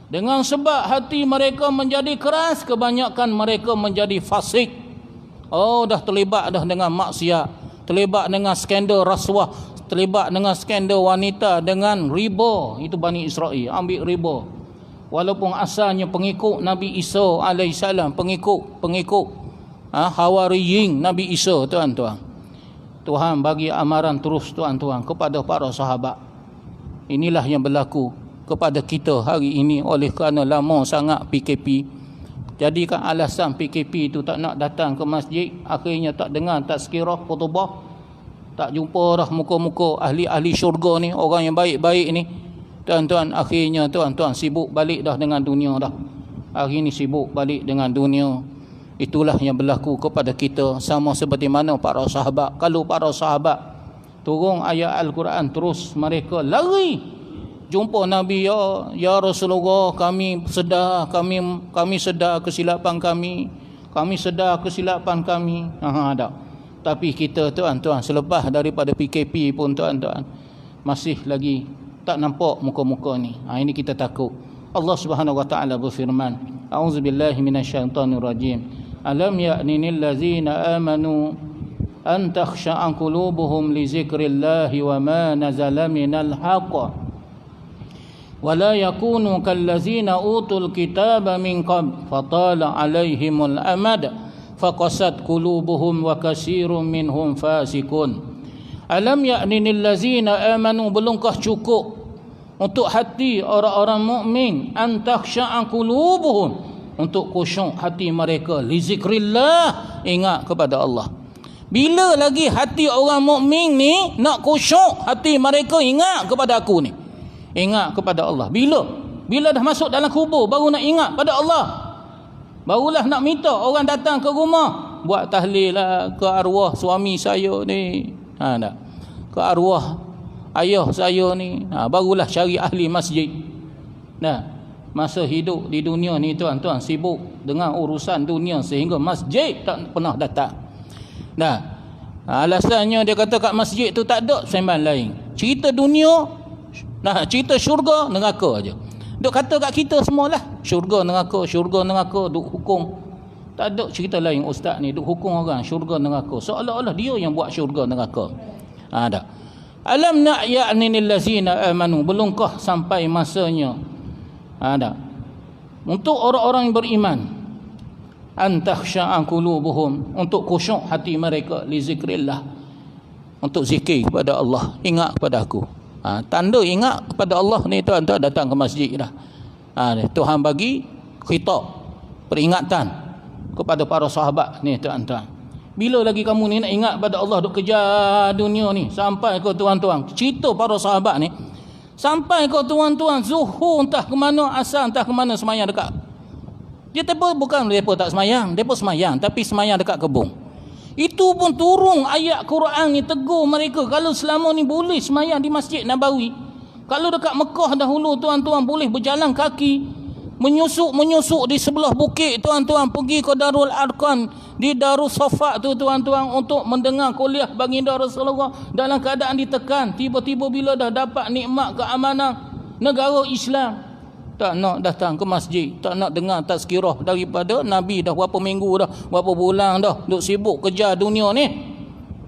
Dengan sebab hati mereka menjadi keras, kebanyakan mereka menjadi fasik. Dah terlibat dah dengan maksiat, terlibat dengan skandal rasuah, terlibat dengan skandal wanita, dengan riba. Itu Bani Israel, ambil riba. Walaupun asalnya pengikut Nabi Isa alaihissalam, pengikut Hawariyin Nabi Isa, tuan-tuan. Tuhan bagi amaran terus, tuan-tuan, kepada para sahabat. Inilah yang berlaku kepada kita hari ini oleh kerana lama sangat PKP. Jadikan alasan PKP itu tak nak datang ke masjid, akhirnya tak dengar tazkirah, khutbah, tak jumpa dah muka-muka ahli-ahli syurga ni, orang yang baik-baik ni, tuan-tuan. Akhirnya, tuan-tuan, sibuk balik dah dengan dunia dah. Hari ni sibuk balik dengan dunia. Itulah yang berlaku kepada kita, sama seperti mana para sahabat. Kalau para sahabat turun ayat Al-Quran, terus mereka lari jumpa Nabi, ya Rasulullah, kami sedar kesilapan kami. Tapi kita, tuan-tuan, selepas daripada PKP pun, tuan-tuan, masih lagi tak nampak muka-muka ni. Ini kita takut. Allah Subhanahu wa taala berfirman, a'udzubillahi minasyaitonirrajim. Alam ya'nil ladzina amanu an takhsha'a qulubuhum li dzikrillahi wa ma nazala minal haqq wa la yakunu kallazina utul kitaba min qabl fatala 'alaihimul amad faqasat qulubuhum wa katsirun minhum fasikun. Alam ya'nil ladzina amanu, belumkah cukup untuk hati orang-orang mukmin, an takhsha'a qulubuhum, untuk khusyuk hati mereka, li zikrillah, ingat kepada Allah. Bila lagi hati orang mukmin ni nak khusyuk hati mereka, ingat kepada aku ni, ingat kepada Allah. Bila dah masuk dalam kubur baru nak ingat pada Allah, barulah nak minta orang datang ke rumah, buat tahlil lah ke arwah suami saya ni, ke arwah ayah saya ni, barulah cari ahli masjid. Masa hidup di dunia ni, tuan-tuan, sibuk dengan urusan dunia sehingga masjid tak pernah datang. Alasannya dia kata kat masjid tu tak ada sembang lain, cerita dunia, cerita syurga neraka aja. Duk kata kat kita semualah syurga neraka, duk hukum. Tak ada cerita lain ustaz ni, duk hukum orang syurga neraka, seolah-olah dia yang buat syurga neraka. Alam ya'nil ladzina amanu, belumkah sampai masanya untuk orang-orang yang beriman, an takhsha'a qulubuhum, untuk khusyuk hati mereka, li zikrillah, untuk zikir kepada Allah, ingat kepada aku. Tanda ingat kepada Allah ni, tuan-tuan, datang ke masjid dah. Tuhan bagi khitab, peringatan kepada para sahabat ni, tuan-tuan. Bila lagi kamu ni nak ingat pada Allah, duk kejar dunia ni, sampai ke, tuan-tuan, cerita para sahabat ni, sampai ke, tuan-tuan, zuhur entah ke mana, asar entah ke mana, semayang dekat. Dia bukan mereka tak semayang, mereka semayang, tapi semayang dekat kebun. Itu pun turun ayat Quran ni tegur mereka, kalau selama ni boleh semayang di Masjid Nabawi, Kalau dekat Mekah dahulu tuan-tuan boleh berjalan kaki, menyusuk di sebelah bukit tuan-tuan, pergi ke Darul Arqam, di Darul Safa tu tuan-tuan, untuk mendengar kuliah baginda Rasulullah dalam keadaan ditekan. Tiba-tiba bila dah dapat nikmat keamanan negara Islam, tak nak datang ke masjid, tak nak dengar tazkirah daripada Nabi. Dah berapa minggu dah, berapa bulan dah duk sibuk kejar dunia ni.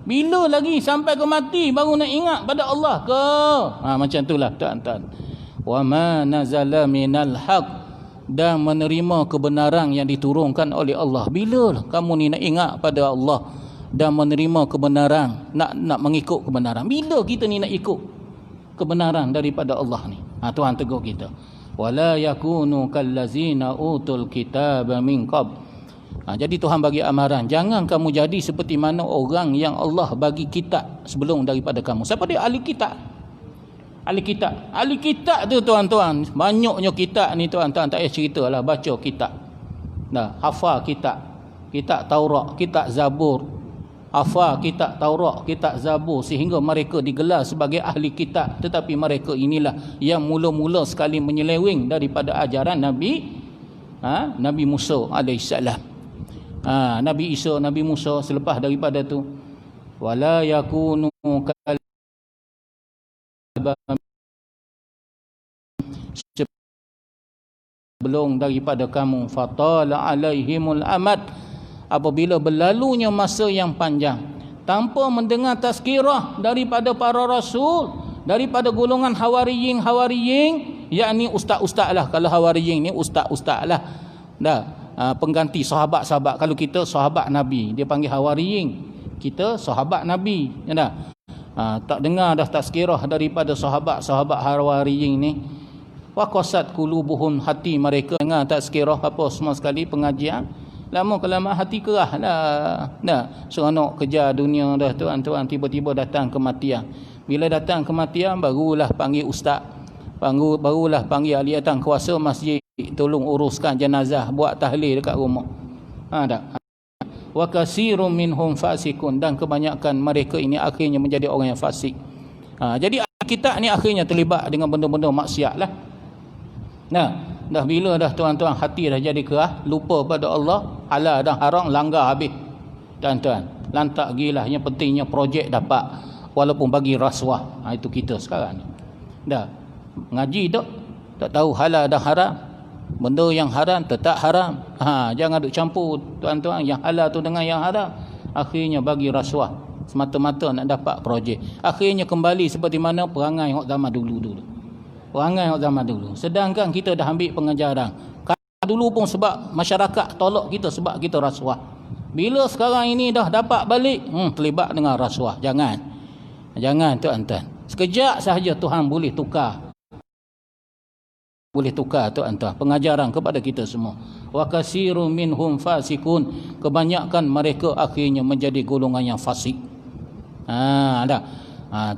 Bila lagi sampai ke mati baru nak ingat pada Allah ke? Macam itulah tuan-tuan. Wa ma nazala minal haq, dan menerima kebenaran yang diturunkan oleh Allah. Bila kamu ni nak ingat pada Allah dan menerima kebenaran, nak mengikut kebenaran? Bila kita ni nak ikut kebenaran daripada Allah ni? Tuhan tegur kita. Wala yakunu kallazina utul kitaba min qabl. Jadi Tuhan bagi amaran, jangan kamu jadi seperti mana orang yang Allah bagi kitab sebelum daripada kamu. Siapa dia? Ahli kitab. Ahli kitab. Ahli kitab tu tuan-tuan, banyaknya kitab ni tuan-tuan, tak payah ceritalah, baca kitab. Hafal kitab. Kitab Taurat, kitab Zabur. Hafal kitab Taurat, kitab Zabur, sehingga mereka digelar sebagai ahli kitab. Tetapi mereka inilah yang mula-mula sekali menyeleweng daripada ajaran Nabi Musa alaihissalam. Nabi Isa, Nabi Musa selepas daripada tu, wala yakunu sebelum daripada kamu, fatala alaihimul amad, apabila berlalunya masa yang panjang tanpa mendengar tazkirah daripada para rasul, daripada golongan hawariyin, yakni ustaz-ustaz lah. Kalau hawariyin ni ustaz-ustaz lah pengganti sahabat-sahabat. Kalau kita sahabat Nabi, dia panggil hawariyin, kita sahabat Nabi, tak dengar dah tazkirah daripada sahabat-sahabat hawariyin ni. Waqasat qulubuhum, hati mereka dengar tazkirah apa semua sekali, pengajian, lama-kelamaan hati kerah dah. Seronok kejar dunia dah tuan-tuan, tiba-tiba datang kematian. Bila datang kematian, barulah panggil ustaz, barulah panggil ahli datang kuasa masjid, tolong uruskan jenazah, buat tahlil dekat rumah. Wa katsirun minhum fasikun, dan kebanyakan mereka ini akhirnya menjadi orang yang fasik. Jadi kita ni akhirnya terlibat dengan benda-benda maksiat lah. Dah bila dah tuan-tuan hati dah jadi kerah, lupa pada Allah, halal dan haram langgar habis tuan-tuan, lantak gilah. Yang pentingnya projek dapat, walaupun bagi rasuah. Itu kita sekarang ni. Dah ngaji tak tahu halal dan haram, benda yang haram tetap haram. Jangan duk campur tuan-tuan yang halal tu dengan yang haram. Akhirnya bagi rasuah semata-mata nak dapat projek. Akhirnya kembali seperti mana perangai zaman dulu. Perangai zaman dulu. Sedangkan kita dah ambil pengajaran. Dulu pun sebab masyarakat tolak kita, sebab kita rasuah. Bila sekarang ini dah dapat balik, terlibat dengan rasuah. Jangan tuan-tuan. Sekejap sahaja Tuhan boleh tukar tuan-tuan pengajaran kepada kita semua. Wa katsirun minhum fasikun, kebanyakan mereka akhirnya menjadi golongan yang fasik.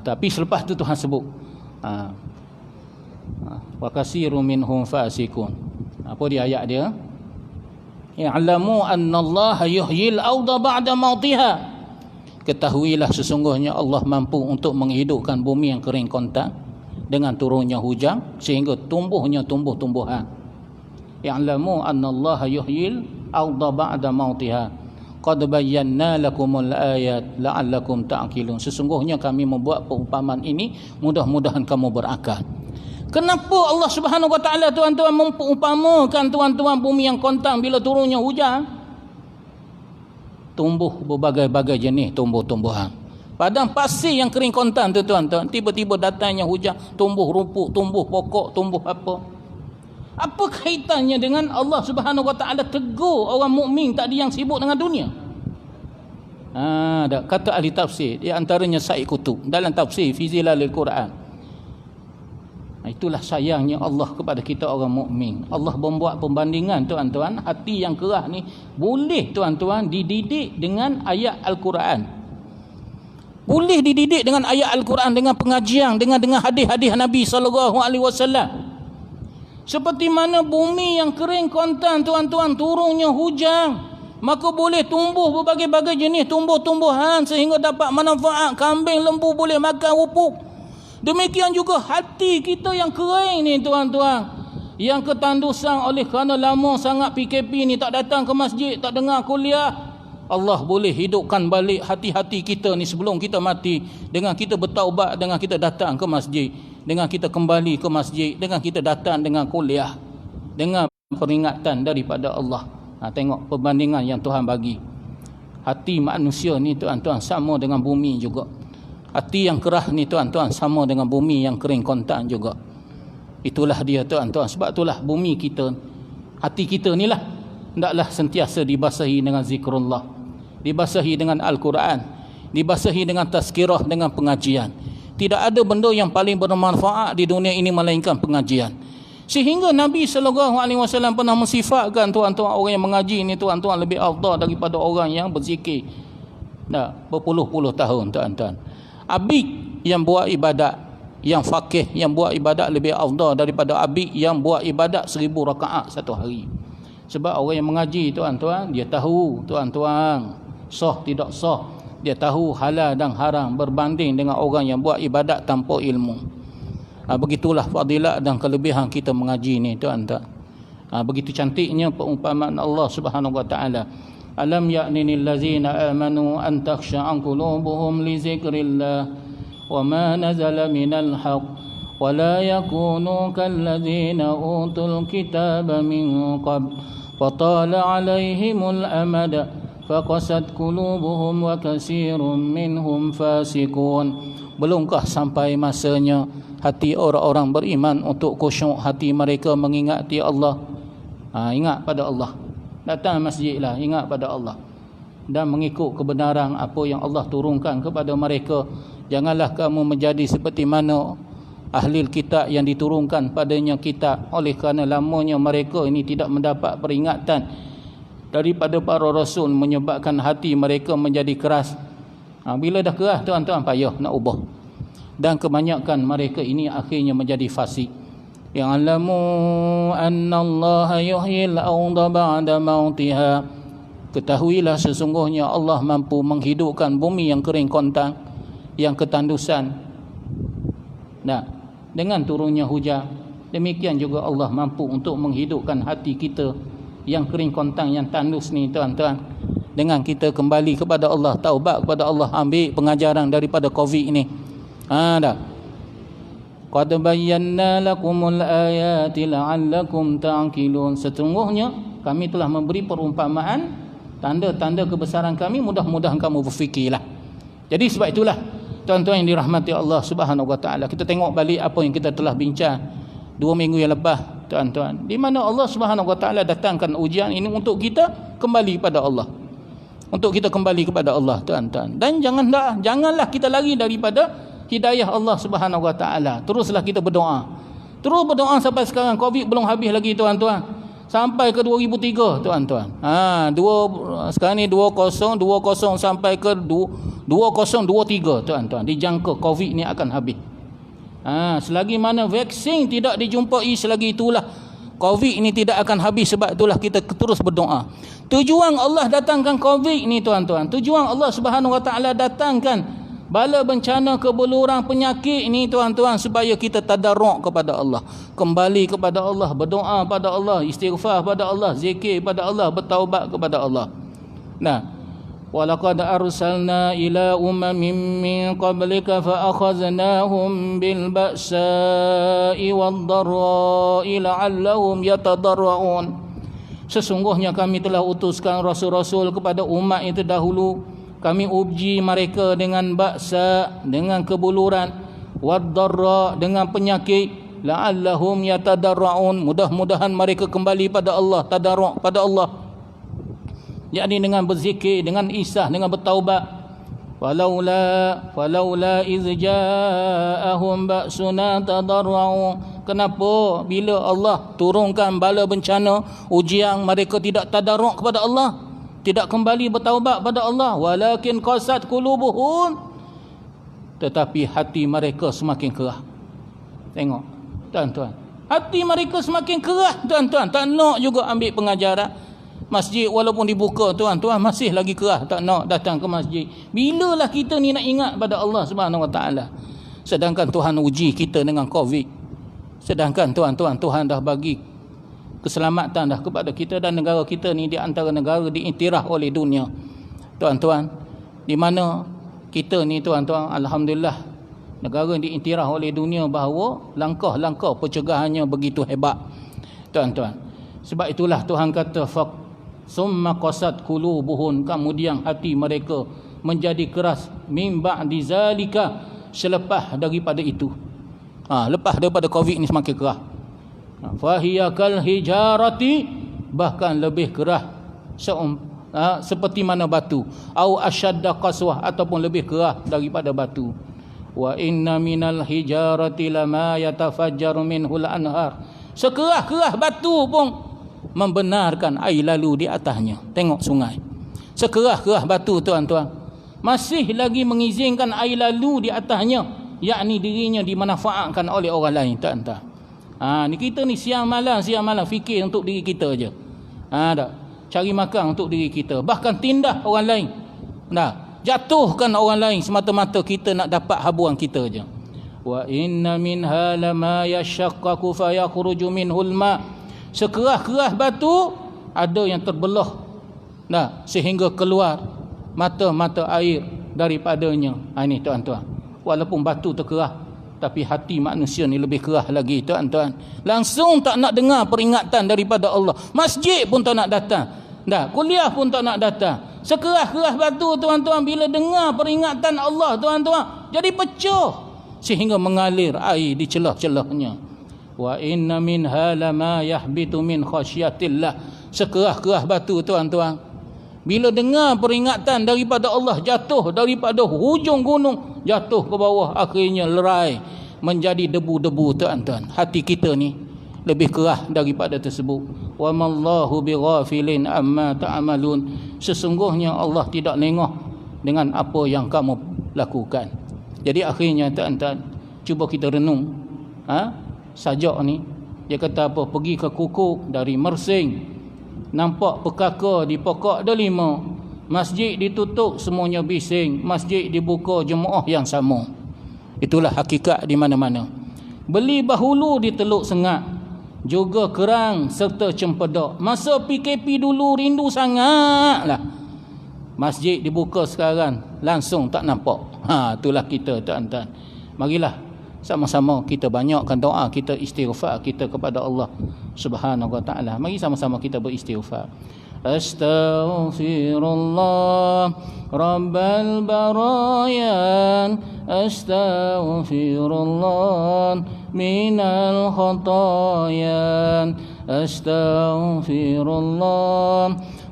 Tapi selepas tu Tuhan sebut wa katsirun minhum fasikun. Apa dia ayat dia? Ya'lamu annallaha yuhyil arda ba'da mautiha. Ketahuilah sesungguhnya Allah mampu untuk menghidupkan bumi yang kering kontang dengan turunnya hujan sehingga tumbuhnya tumbuh-tumbuhan. Ya'lamu annallaha yuhyil arda ba'da mautiha. Qad bayyana lakumul ayat la'allakum ta'qilun. Sesungguhnya kami membuat perumpamaan ini mudah-mudahan kamu berakal. Kenapa Allah Subhanahu wa taala tuan-tuan memperumpamakan tuan-tuan bumi yang kontang bila turunnya hujan? Tumbuh berbagai-bagai jenis tumbuh-tumbuhan. Padang pasir yang kering kontan tu tuan-tuan, tiba-tiba datangnya hujan, tumbuh rumput, tumbuh pokok, tumbuh apa? Apa kaitannya dengan Allah Subhanahu wa taala tegur orang mukmin tadi yang sibuk dengan dunia? Kata ahli tafsir, di antaranya Said Qutb dalam tafsir fi Zilalil Quran. Itulah sayangnya Allah kepada kita orang mukmin. Allah membuat pembandingan tuan-tuan, hati yang kerah ni boleh tuan-tuan dididik dengan ayat Al-Quran. Boleh dididik dengan ayat Al-Quran, dengan pengajian, dengan hadis-hadis Nabi SAW. Seperti mana bumi yang kering kontan tuan-tuan, turunnya hujan, maka boleh tumbuh berbagai-bagai jenis tumbuh-tumbuhan sehingga dapat manfaat. Kambing, lembu boleh makan rumput. Demikian juga hati kita yang kering ni tuan-tuan, yang ketandusan oleh kerana lama sangat PKP ni tak datang ke masjid, tak dengar kuliah. Allah boleh hidupkan balik hati-hati kita ni sebelum kita mati dengan kita bertaubat, dengan kita datang ke masjid, dengan kita kembali ke masjid, dengan kita datang dengan kuliah, dengan peringatan daripada Allah. Tengok perbandingan yang Tuhan bagi. Hati manusia ni tuan-tuan sama dengan bumi juga. Hati yang kerah ni tuan-tuan sama dengan bumi yang kering kontan juga. Itulah dia tuan-tuan. Sebab itulah bumi kita, hati kita ni lah hendaklah sentiasa dibasahi dengan zikrullah, dibasahi dengan Al-Quran, dibasahi dengan tazkirah, dengan pengajian. Tidak ada benda yang paling bermanfaat di dunia ini melainkan pengajian. Sehingga Nabi SAW pernah mensifatkan tuan-tuan orang yang mengaji ni tuan-tuan lebih afdal daripada orang yang berzikir berpuluh-puluh tahun tuan-tuan. Abid yang buat ibadat, yang faqih yang buat ibadat lebih afdal daripada abid yang buat ibadat 1000 rakaat satu hari. Sebab orang yang mengaji tuan-tuan, dia tahu tuan-tuan sah tidak sah, dia tahu halal dan haram berbanding dengan orang yang buat ibadat tanpa ilmu. Begitulah fadilat dan kelebihan kita mengaji ni tuan-tuan. Begitu cantiknya perumpamaan Allah Subhanahu wa taala. Alam ya'nil ladzina amanu an takhsha'a qulubuhum li zikrillah wa ma nazala minal haqq wa la yakunu kal ladzina utul kitaba min qabl wa tala 'alaihimul amad faqasat qulubuhum wa katsirun minhum fasiqun. Belumkah sampai masanya hati orang-orang beriman untuk khusyuk hati mereka mengingati Allah? Ingat pada Allah. Datang masjid lah, ingat pada Allah dan mengikut kebenaran apa yang Allah turunkan kepada mereka. Janganlah kamu menjadi seperti mana ahli kitab yang diturunkan padanya kitab, oleh kerana lamanya mereka ini tidak mendapat peringatan daripada para rasul, menyebabkan hati mereka menjadi keras. Bila dah keras tuan-tuan, payah nak ubah. Dan kebanyakan mereka ini akhirnya menjadi fasik. Ya'lamu anna Allah yuhyil arda ba'da mautiha. Ketahuilah sesungguhnya Allah mampu menghidupkan bumi yang kering kontang, yang ketandusan. Dengan turunnya hujan, demikian juga Allah mampu untuk menghidupkan hati kita yang kering kontang, yang tandus ni tuan-tuan. Dengan kita kembali kepada Allah, taubat kepada Allah, ambil pengajaran daripada Covid ini. Qad bayyana lakumul ayati la'allakum ta'qilun. Sesungguhnya kami telah memberi perumpamaan, tanda-tanda kebesaran kami, mudah-mudahan kamu berfikirlah. Jadi sebab itulah tuan-tuan yang dirahmati Allah Subhanahu wa taala, kita tengok balik apa yang kita telah bincang 2 minggu yang lepas tuan-tuan, di mana Allah Subhanahu wa taala datangkan ujian ini untuk kita kembali pada Allah. Untuk kita kembali kepada Allah tuan-tuan. Dan janganlah kita lari daripada hidayah Allah Subhanahu wa taala. Teruslah kita berdoa. Terus berdoa sampai sekarang. Covid belum habis lagi tuan-tuan. Sampai ke 2003 tuan-tuan. Sekarang ni 20 sampai ke 2023 tuan-tuan. Dijangka Covid ni akan habis. Selagi mana vaksin tidak dijumpai, selagi itulah Covid ini tidak akan habis. Sebab itulah kita terus berdoa. Tujuan Allah datangkan Covid ni tuan-tuan, tujuan Allah Subhanahu wa taala datangkan bala bencana, kebuluran, penyakit ini tuan-tuan, supaya kita tadarruk kepada Allah, kembali kepada Allah, berdoa pada Allah, istighfar pada Allah, zikir pada Allah, bertaubat kepada Allah. Walaqad arsalna ila umamin min qablika fa akhadnahum bil ba'sa'i wad dharra'i la'allahum yatadarra'un. Sesungguhnya kami telah utuskan rasul-rasul kepada umat yang terdahulu. Kami uji mereka dengan baksa, dengan kebuluran, wad-dharra, dengan penyakit, la'allahum yatadarra'un, mudah-mudahan mereka kembali pada Allah, tadarru' pada Allah, yakni dengan berzikir, dengan isah, dengan bertaubat. Falaula iz ja'ahum ba'suna tadarra'u. Kenapa bila Allah turunkan bala bencana, ujian, mereka tidak tadarruk kepada Allah, tidak kembali bertaubat pada Allah? Walakin qasat qulubuhum, tetapi hati mereka semakin kerah. Tengok tuan-tuan, hati mereka semakin kerah tuan-tuan. Tak nak juga ambil pengajaran. Masjid walaupun dibuka tuan-tuan, masih lagi kerah, tak nak datang ke masjid. Bilalah kita ni nak ingat pada Allah Subhanahu wa taala? Sedangkan Tuhan uji kita dengan COVID. Sedangkan Tuhan dah bagi keselamatan dah kepada kita, dan negara kita ni di antara negara diiktiraf oleh dunia. Tuan-tuan, di mana kita ni tuan-tuan, alhamdulillah, negara diiktiraf oleh dunia bahawa langkah-langkah pencegahannya begitu hebat. Tuan-tuan, sebab itulah Tuhan kata summa qasat qulubuhum, kemudian hati mereka menjadi keras, min ba'di zalika, selepas daripada itu. Lepas daripada COVID ni semakin keras. Fahiya kal hijarati, bahkan lebih keras seperti mana batu, au asyadda qaswah, ataupun lebih keras daripada batu. Wa inna minal hijarati lama yatafajjaru minhul anhar, sekeras-keras batu pun membenarkan air lalu di atasnya. Tengok sungai, sekeras-keras batu tuan-tuan, masih lagi mengizinkan air lalu di atasnya, yakni dirinya dimanfaatkan oleh orang lain. Tak. Ni kita ni siang malam fikir untuk diri kita je. Tak, cari makan untuk diri kita, bahkan tindas orang lain. Jatuhkan orang lain semata-mata kita nak dapat habuan kita je. Wa inna minha lama yashaqqaqu fayakhruju minhul ma, sekeras-keras batu ada yang terbelah sehingga keluar mata-mata air daripadanya. Ini tuan-tuan, walaupun batu terkeras, tapi hati manusia ni lebih keras lagi tuan-tuan. Langsung tak nak dengar peringatan daripada Allah. Masjid pun tak nak datang. Kuliah pun tak nak datang. Sekeras-keras batu tuan-tuan, bila dengar peringatan Allah tuan-tuan, jadi pecah sehingga mengalir air di celah-celahnya. Wa inna minha lama yahbitu min khasyatillah, sekeras-keras batu tuan-tuan, bila dengar peringatan daripada Allah, jatuh daripada hujung gunung, jatuh ke bawah, akhirnya lerai menjadi debu-debu tuan-tuan. Hati kita ni lebih keras daripada tersebut. Wa mallahu bighafilin amma ta'malun, sesungguhnya Allah tidak lengah dengan apa yang kamu lakukan. Jadi akhirnya tuan-tuan, cuba kita renung. Sajak ni dia kata apa? Pergi ke Kukuk dari Mersing, nampak pekaka di pokok delima, masjid ditutup semuanya bising, masjid dibuka jemaah yang sama. Itulah hakikat di mana-mana. Beli bahulu di Teluk Sengat, juga kerang serta cempedak. Masa PKP dulu rindu sangatlah. Masjid dibuka sekarang langsung tak nampak. Itulah kita tuan-tuan. Marilah sama-sama kita banyakkan doa kita, istighfar kita kepada Allah Subhanahu wa taala. Mari sama-sama kita beristighfar. Astaghfirullah Rabbal barayan, astaghfirullah minal khatayan, astaghfirullah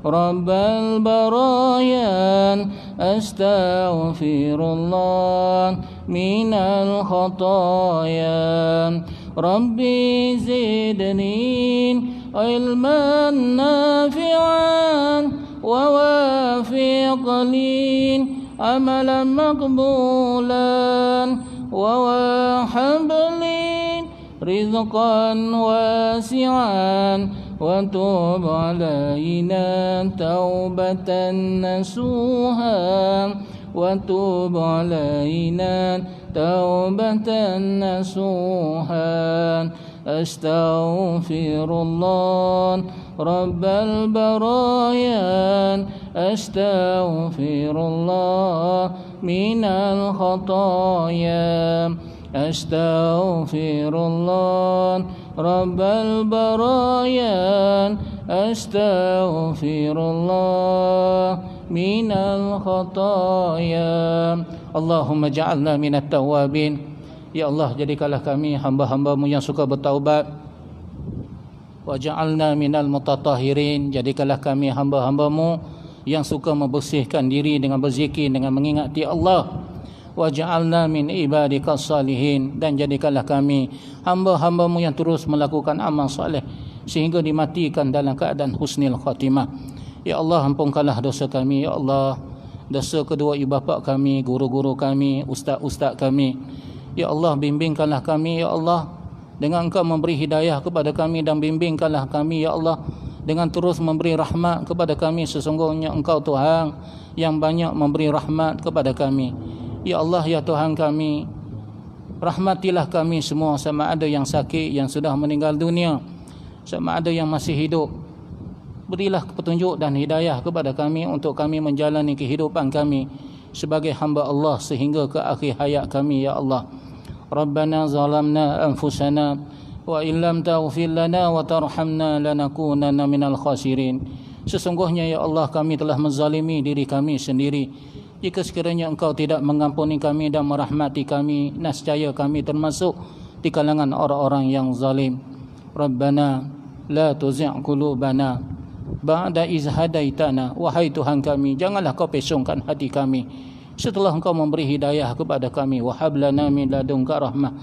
Rabbal barayan, astaghfirullah minal khatayan. Rabbi zidni ilman nafi'an wa wafiqni amalan maqbulan wa wahabli rizqan wasi'an wa tub alaina taubatan nasuha wa tub alaina taubatan nasuha. Astaghfirullah Rabbal barayan, astaghfirullah minal khataaya, astaghfirullah Rabbal barayan, astaghfirullah minal khataaya. Allahumma ja'alna minat tawabin. Ya Allah, jadikanlah kami hamba-hamba-Mu yang suka bertaubat. Wa ja'alna minal mutatahhirin, jadikanlah kami hamba-hamba-Mu yang suka membersihkan diri dengan berzikir, dengan mengingati Allah. Wa ja'alna min ibadikas salihin, dan jadikanlah kami hamba-hamba-Mu yang terus melakukan amal soleh sehingga dimatikan dalam keadaan husnul khatimah. Ya Allah, ampunkanlah dosa kami. Ya Allah, dosa kedua ibu bapa kami, guru-guru kami, ustaz-ustaz kami. Ya Allah, bimbingkanlah kami. Ya Allah, dengan Engkau memberi hidayah kepada kami, dan bimbingkanlah kami ya Allah dengan terus memberi rahmat kepada kami. Sesungguhnya Engkau Tuhan yang banyak memberi rahmat kepada kami. Ya Allah, ya Tuhan kami, Rahmatilah kami semua, sama ada yang sakit, yang sudah meninggal dunia, sama ada yang masih hidup. Berilah petunjuk dan hidayah kepada kami untuk kami menjalani kehidupan kami sebagai hamba Allah sehingga ke akhir hayat kami, ya Allah. Rabbana zalamna anfusana wa illam taghfir lana wa tarhamna lanakunanna minal khasirin. Sesungguhnya ya Allah, kami telah menzalimi diri kami sendiri. Jika sekiranya Engkau tidak mengampuni kami dan merahmati kami, nescaya kami termasuk di kalangan orang-orang yang zalim. Rabbana la tuzigh qulubana ba'da iz hadaitana. Wahai Tuhan kami, janganlah Kau pesongkan hati kami setelah Engkau memberi hidayah kepada kami. Wa hab lana min ladunka rahmah.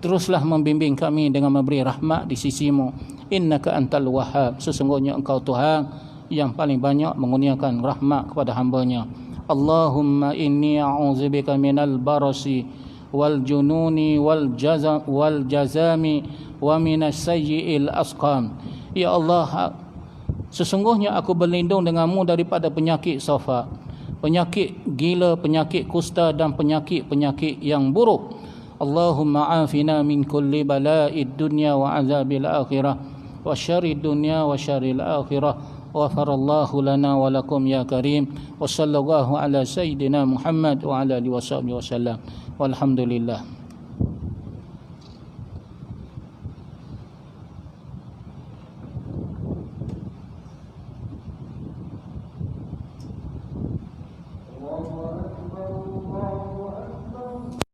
Teruslah membimbing kami dengan memberi rahmat di sisi-Mu. Innaka antal wahhab. Sesungguhnya Engkau Tuhan yang paling banyak mengurniakan rahmat kepada hamba-Nya. Allahumma inni a'udzubika minal barasi wal jununi wal jazami wa minas sayyi'il asqam. Ya Allah, sesungguhnya aku berlindung denganmu daripada penyakit safa, penyakit gila, penyakit kusta dan penyakit-penyakit yang buruk. Allahumma afina min kulli bala'id dunya wa azabil akhirah wa syarrid dunya wa syarril akhirah. Ghafarallahu lana wa lakum ya karim. Wa sallallahu ala sayyidina Muhammad wa ala alihi wa sahbihi wasallam. Walhamdulillah.